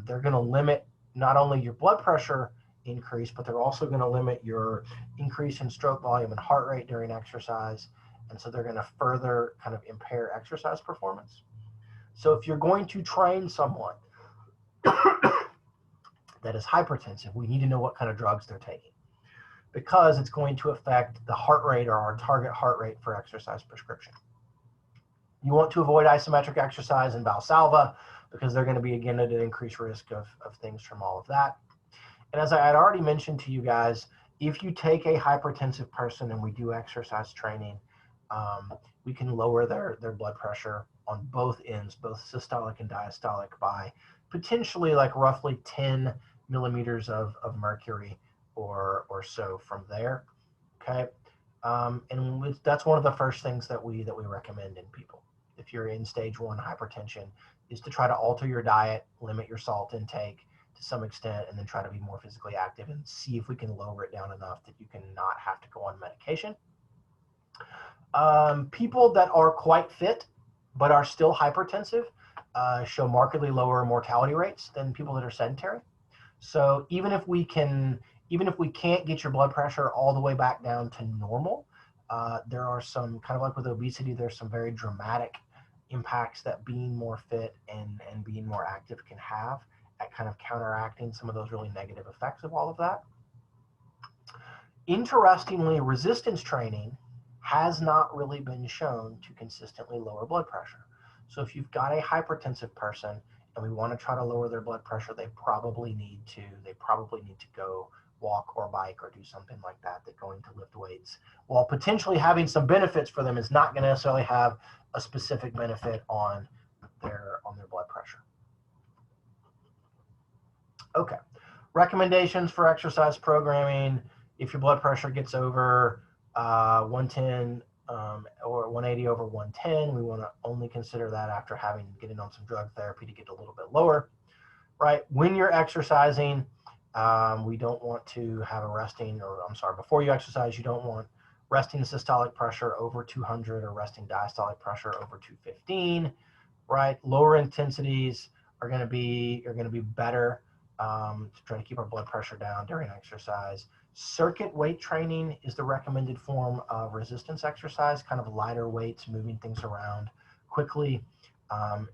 they're going to limit not only your blood pressure increase, but they're also going to limit your increase in stroke volume and heart rate during exercise. And so they're going to further kind of impair exercise performance. So if you're going to train someone that is hypertensive, we need to know what kind of drugs they're taking, because it's going to affect the heart rate or our target heart rate for exercise prescription. You want to avoid isometric exercise and Valsalva because they're going to be, again, at an increased risk of things from all of that. And as I had already mentioned to you guys, if you take a hypertensive person and we do exercise training, we can lower their blood pressure on both ends, both systolic and diastolic, by potentially like roughly 10 millimeters of mercury or so from there, okay? And that's one of the first things that we recommend in people. If you're in stage 1 hypertension, is to try to alter your diet, limit your salt intake to some extent, and then try to be more physically active and see if we can lower it down enough that you can not have to go on medication. People that are quite fit but are still hypertensive show markedly lower mortality rates than people that are sedentary. So even if we can't get your blood pressure all the way back down to normal, there are some, kind of like with obesity, there's some very dramatic impacts that being more fit and being more active can have at kind of counteracting some of those really negative effects of all of that. Interestingly, resistance training has not really been shown to consistently lower blood pressure. So if you've got a hypertensive person and we want to try to lower their blood pressure, they probably need to go walk or bike or do something like that. They're going to lift weights, while potentially having some benefits for them, is not going to necessarily have a specific benefit on their blood pressure. Okay, recommendations for exercise programming. If your blood pressure gets over 110 or 180 over 110, we want to only consider that after getting on some drug therapy to get a little bit lower, right? When you're exercising, we don't want to have before you exercise, you don't want resting systolic pressure over 200 or resting diastolic pressure over 215, right? Lower intensities are going to be better to try to keep our blood pressure down during exercise. Circuit weight training is the recommended form of resistance exercise, kind of lighter weights, moving things around quickly,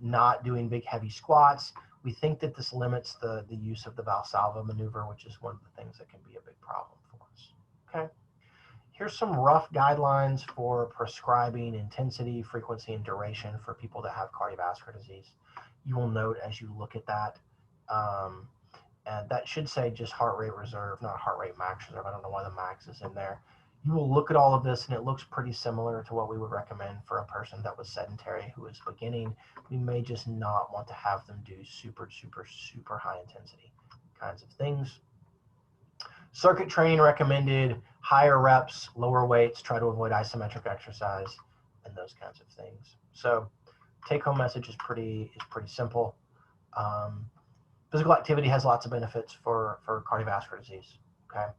not doing big heavy squats. We think that this limits the use of the Valsalva maneuver, which is one of the things that can be a big problem for us. Okay, here's some rough guidelines for prescribing intensity, frequency, and duration for people that have cardiovascular disease. You will note as you look at that, and that should say just heart rate reserve, not heart rate max reserve. I don't know why the max is in there. You will look at all of this and it looks pretty similar to what we would recommend for a person that was sedentary who is beginning. We may just not want to have them do super, super, super high intensity kinds of things. Circuit training recommended, higher reps, lower weights, try to avoid isometric exercise and those kinds of things. So take-home message is pretty simple. Physical activity has lots of benefits for cardiovascular disease, okay?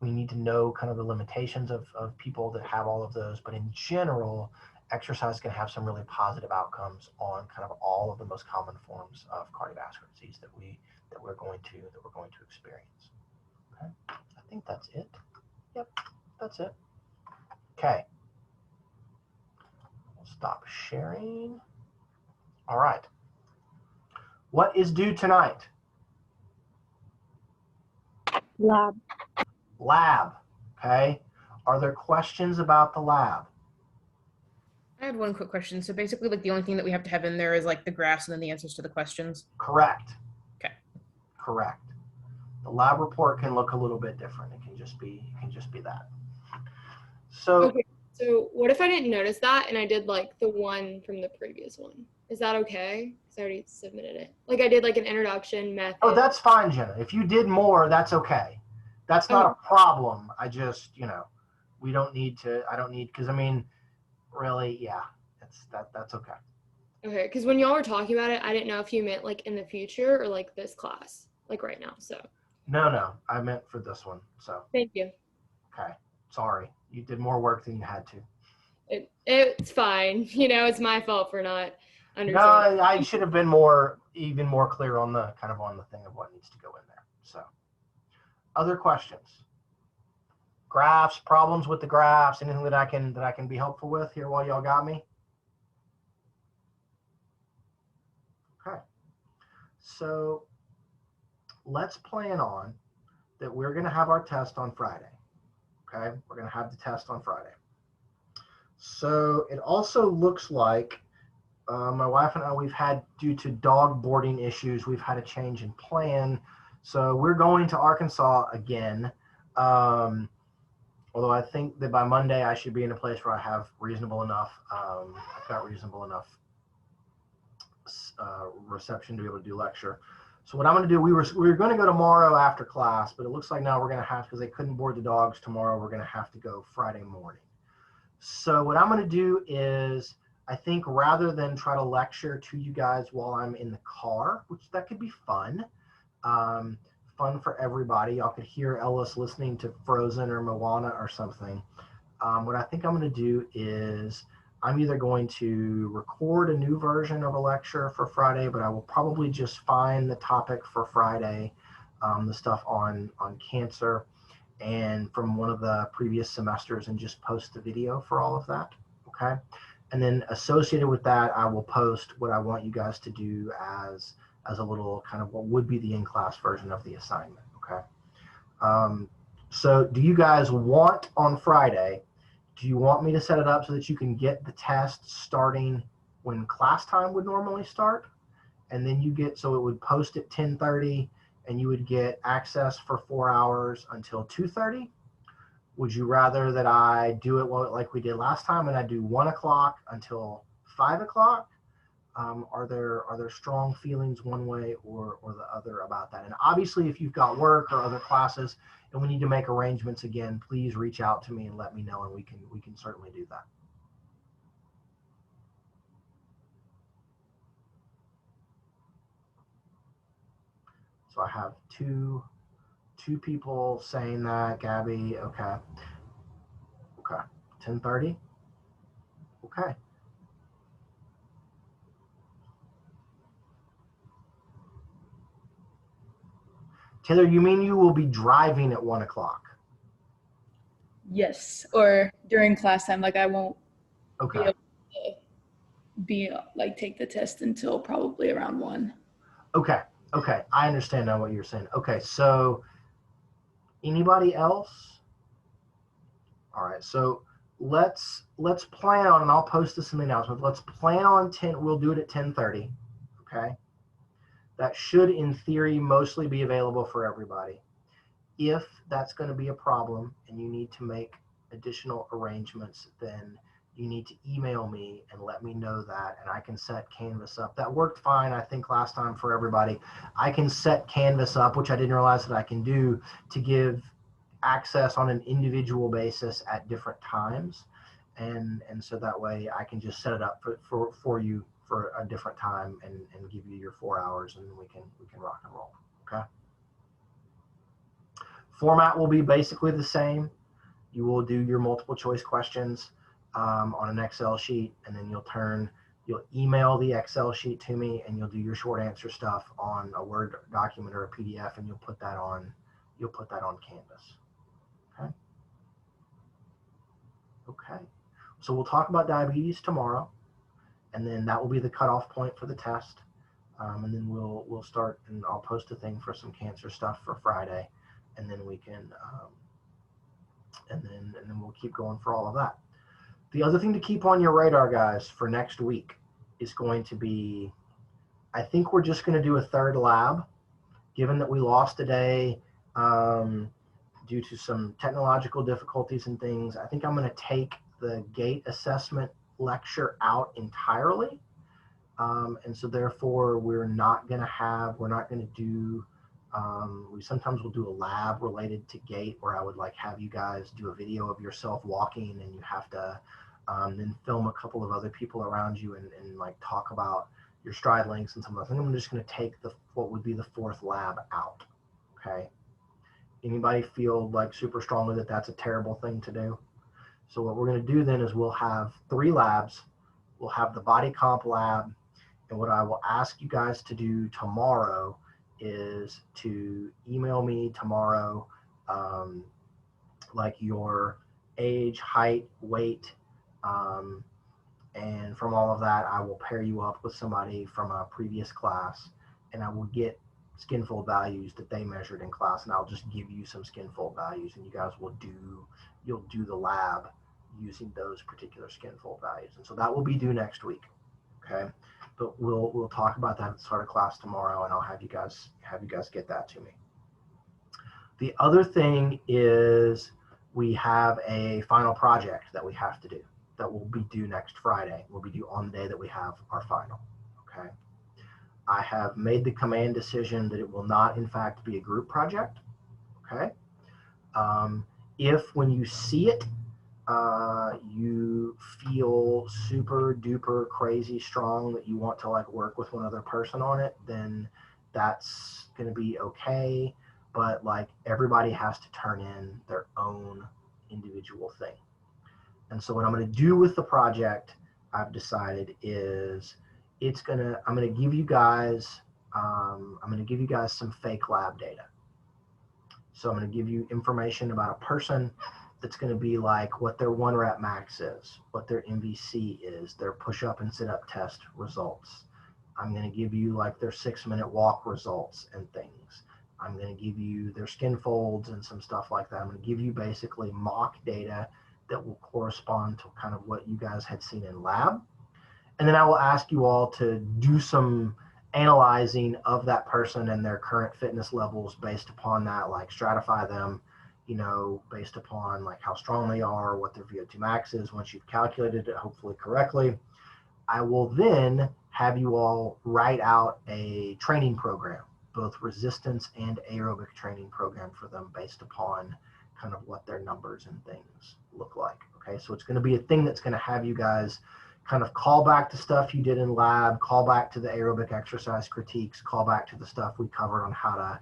We need to know kind of the limitations of people that have all of those, but in general, exercise can have some really positive outcomes on kind of all of the most common forms of cardiovascular disease that we're going to experience. Okay, I think that's it. Yep, that's it. Okay, we'll stop sharing. All right. What is due tonight? Lab. Lab, okay? Are there questions about the lab? I had one quick question. So basically, like, the only thing that we have to have in there is like the graphs and then the answers to the questions. Correct. Okay. Correct. The lab report can look a little bit different. It can just be that. So Okay, so what if I didn't notice that and I did like the one from the previous one? Is that okay? Because I already submitted it. Like I did like an introduction method. oh, that's fine, Jenna. If you did more, that's okay. That's not a problem. I just, we don't need to. I don't need, because I mean, really, yeah, that's okay. Okay, because when y'all were talking about it, I didn't know if you meant like in the future or like this class, like right now. So No, I meant for this one. So thank you. okay, sorry, you did more work than you had to. It's fine. It's my fault for not No, understanding. I should have been even more clear on the thing of what needs to go in there. So, other questions? Graphs, problems with the graphs, anything that I can be helpful with here while y'all got me? Okay. So, let's plan on that we're going to have our test on Friday. Okay? We're going to have the test on Friday. So, it also looks like my wife and I, we've had, due to dog boarding issues, we've had a change in plan. So we're going to Arkansas again. Although I think that by Monday I should be in a place where I have reasonable enough, I've got reasonable enough reception to be able to do lecture. So what I'm going to do, we were going to go tomorrow after class, but it looks like now we're going to have, because they couldn't board the dogs tomorrow, we're going to have to go Friday morning. So what I'm going to do is, I think rather than try to lecture to you guys while I'm in the car, which that could be fun, fun for everybody. Y'all could hear Ellis listening to Frozen or Moana or something. What I think I'm going to do is I'm either going to record a new version of a lecture for Friday, but I will probably just find the topic for Friday, the stuff on cancer and from one of the previous semesters, and just post the video for all of that. Okay. And then associated with that, I will post what I want you guys to do as a little kind of what would be the in-class version of the assignment, okay? So do you guys want on Friday, do you want me to set it up so that you can get the test starting when class time would normally start? And then you get, so it would post at 10:30 and you would get access for 4 hours until 2:30? Would you rather that I do it like we did last time and I do 1 o'clock until 5 o'clock? Are there strong feelings one way or the other about that? And obviously, if you've got work or other classes and we need to make arrangements again, please reach out to me and let me know, and we can certainly do that. So I have two people saying that. Gabby, okay. 10:30. Okay. Taylor, you mean you will be driving at 1 o'clock? Yes, or during class time, like I won't be Okay. able to take the test until probably around 1. Okay. I understand now what you're saying. Okay, so anybody else? All right, so let's plan on, and I'll post this in the announcement. Let's plan on 10. We'll do it at 10:30. Okay. That should, in theory, mostly be available for everybody. If that's going to be a problem and you need to make additional arrangements, then you need to email me and let me know that, and I can set Canvas up. That worked fine, I think, last time for everybody. I can set Canvas up, which I didn't realize that I can do, to give access on an individual basis at different times. And so that way I can just set it up for you for a different time and give you your 4 hours, and then we can rock and roll. Okay. Format will be basically the same. You will do your multiple choice questions on an Excel sheet, and then you'll email the Excel sheet to me, and you'll do your short answer stuff on a Word document or a PDF, and you'll put that on Canvas. Okay. So we'll talk about diabetes tomorrow, and then that will be the cutoff point for the test. And then we'll start, and I'll post a thing for some cancer stuff for Friday, and then we can, and then we'll keep going for all of that. The other thing to keep on your radar, guys, for next week is going to be, I think we're just going to do a third lab, given that we lost a day. due to some technological difficulties and things, I think I'm going to take the gait assessment lecture out entirely. And so therefore we're not going to do, we sometimes will do a lab related to gait where I would like have you guys do a video of yourself walking, and you have to then film a couple of other people around you and like talk about your stride lengths and some of that. I think I'm just going to take what would be the fourth lab out. Okay. Anybody feel like super strongly that that's a terrible thing to do? So what we're going to do then is we'll have 3 labs. We'll have the body comp lab. And what I will ask you guys to do tomorrow is to email me tomorrow, like your age, height, weight, and from all of that, I will pair you up with somebody from a previous class, and I will get skin fold values that they measured in class, and I'll just give you some skin fold values, and you guys you'll do the lab using those particular skin fold values. And so that will be due next week. Okay. But we'll talk about that at the start of class tomorrow, and I'll have you guys get that to me. The other thing is we have a final project that we have to do that will be due next Friday. Will be due on the day that we have our final. Okay. I have made the command decision that it will not, in fact, be a group project. Okay. If when you see it, you feel super duper crazy strong that you want to like work with one other person on it, then that's going to be okay. But like everybody has to turn in their own individual thing. And so what I'm going to do with the project, I've decided is I'm going to give you guys some fake lab data. So I'm going to give you information about a person that's going to be like what their 1 rep max is, what their MVC is, their push-up and sit-up test results. I'm going to give you like their 6-minute walk results and things. I'm going to give you their skin folds and some stuff like that. I'm going to give you basically mock data that will correspond to kind of what you guys had seen in lab. And then I will ask you all to do some analyzing of that person and their current fitness levels based upon that, like stratify them, you know, based upon like how strong they are, what their VO2 max is. Once you've calculated it hopefully correctly, I will then have you all write out a training program, both resistance and aerobic training program for them based upon kind of what their numbers and things look like. Okay, so it's going to be a thing that's going to have you guys kind of call back to stuff you did in lab, call back to the aerobic exercise critiques, call back to the stuff we covered on how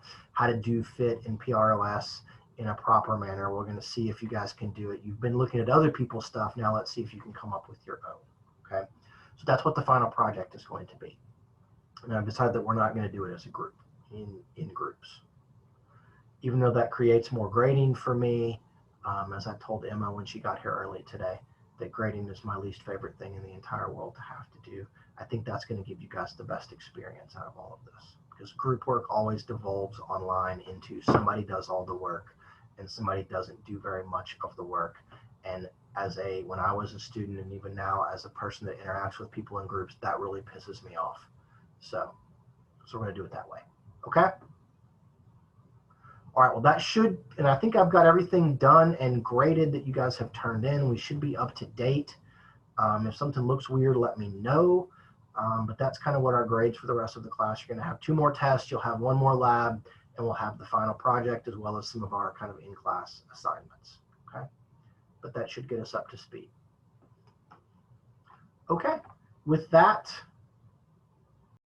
to do fit in PROS in a proper manner. We're going to see if you guys can do it. You've been looking at other people's stuff. Now let's see if you can come up with your own. Okay, so that's what the final project is going to be. And I've decided that we're not going to do it as a group, in groups. Even though that creates more grading for me, as I told Emma when she got here early today, that grading is my least favorite thing in the entire world to have to do. I think that's going to give you guys the best experience out of all of this, because group work always devolves online into somebody does all the work and somebody doesn't do very much of the work. And when I was a student, and even now as a person that interacts with people in groups, that really pisses me off. So we're going to do it that way. Okay. All right, well that should, and I think I've got everything done and graded that you guys have turned in. We should be up to date. If something looks weird, let me know. But that's kind of what our grades for the rest of the class. You're gonna have 2 more tests, you'll have 1 more lab, and we'll have the final project as well as some of our kind of in-class assignments, okay? But that should get us up to speed. Okay, with that,